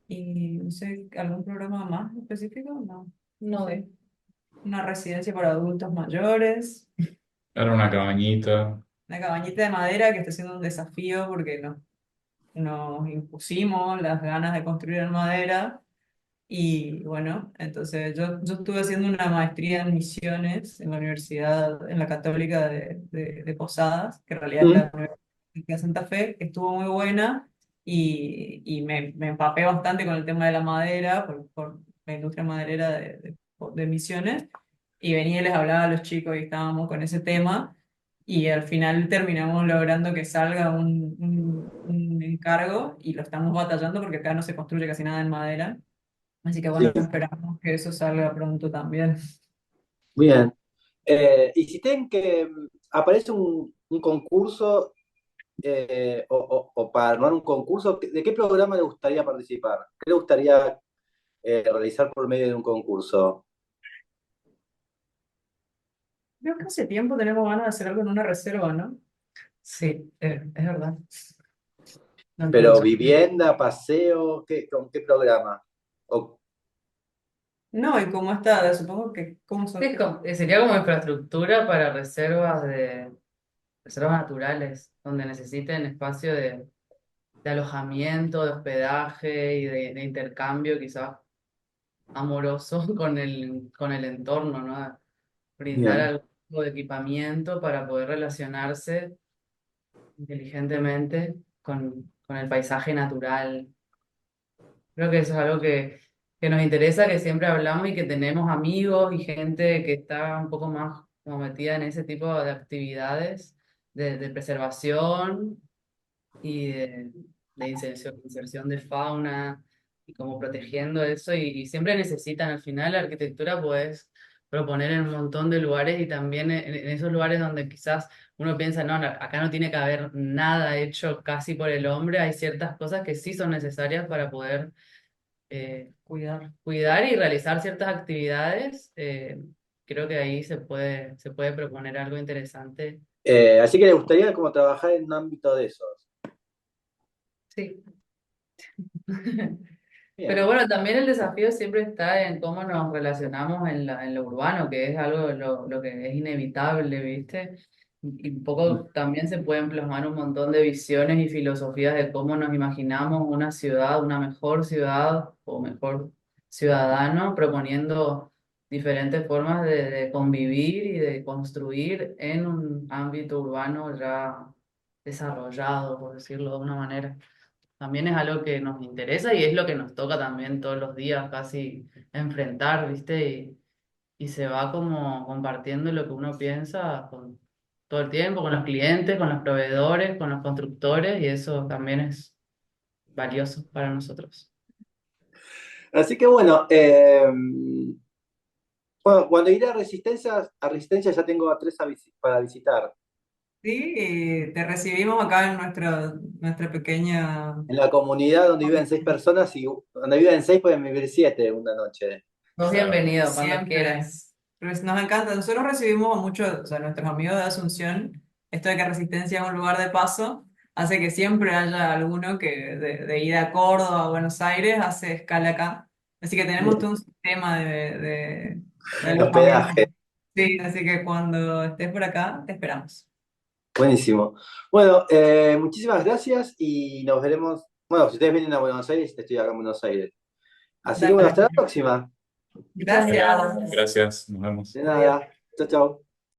Y no sé, ¿algún programa más específico? No, no No, sé. Una residencia para adultos mayores. Era una cabañita. Una cabañita de madera que está siendo un desafío porque nos impusimos las ganas de construir en madera. Y bueno, entonces yo estuve haciendo una maestría en misiones en la Universidad, en la Católica de Posadas, que en realidad es Mm, la Universidad de Santa Fe, que estuvo muy buena y me empapé bastante con el tema de la madera, por la industria maderera de misiones. Y venía y les hablaba a los chicos y estábamos con ese tema. Y al final terminamos logrando que salga un encargo y lo estamos batallando porque acá no se construye casi nada en madera. Así que sí, bueno, esperamos que eso salga pronto también. bien. Y si tienen que aparece un concurso o para armar un concurso, ¿de qué programa le gustaría participar? ¿Qué le gustaría realizar por medio de un concurso? Creo que hace tiempo tenemos ganas de hacer algo en una reserva, ¿no? sí, es verdad. No Pero entiendo. vivienda, paseo, ¿con qué programa? O- No, y cómo está, supongo que cómo Sí, son. sería como infraestructura para reservas naturales, donde necesiten espacio de alojamiento, de hospedaje y de intercambio quizás amoroso con el entorno, ¿no? Brindar Bien, algún tipo de equipamiento para poder relacionarse inteligentemente con el paisaje natural. Creo que eso es algo que nos interesa, que siempre hablamos y que tenemos amigos y gente que está un poco más como metida en ese tipo de actividades de preservación y de inserción de fauna y como protegiendo eso y siempre necesitan al final la arquitectura puedes proponer en un montón de lugares y también en esos lugares donde quizás uno piensa, no, acá no tiene que haber nada hecho casi por el hombre, hay ciertas cosas que sí son necesarias para poder cuidar y realizar ciertas actividades, creo que ahí se puede proponer algo interesante. Así que le gustaría como trabajar en un ámbito de esos. Sí. Pero Bien. bueno, también el desafío siempre está en cómo nos relacionamos en lo urbano, que es algo lo que es inevitable, ¿viste? Y un poco también se pueden plasmar un montón de visiones y filosofías de cómo nos imaginamos una ciudad, una mejor ciudad o mejor ciudadano, proponiendo diferentes formas de convivir y de construir en un ámbito urbano ya desarrollado, por decirlo de una manera. También es algo que nos interesa y es lo que nos toca también todos los días casi enfrentar, ¿viste? Y se va como compartiendo lo que uno piensa todo el tiempo, con los clientes, con los proveedores, con los constructores, y eso también es valioso para nosotros. Así que bueno, cuando iré a Resistencia ya tengo a tres para visitar. Sí, y te recibimos acá en nuestra pequeña... En la comunidad donde viven 6 personas y donde viven 6 pueden vivir 7 una noche. Sos Claro. bienvenido cuando Siempre. quieras. Nos encanta. Nosotros recibimos a muchos, o sea, nuestros amigos de Asunción. Esto de que Resistencia es un lugar de paso hace que siempre haya alguno que de ir a Córdoba a Buenos Aires hace escala acá. Así que tenemos todo un sistema de alojamiento. Hospedaje. Sí, así que cuando estés por acá, te esperamos. Buenísimo. Bueno, muchísimas gracias y nos veremos. Bueno, si ustedes vienen a Buenos Aires, estoy acá en Buenos Aires. Así que bueno, hasta Dale. la próxima. Muchas Gracias. gracias. Gracias, nos vemos. De nada. Chao, chao.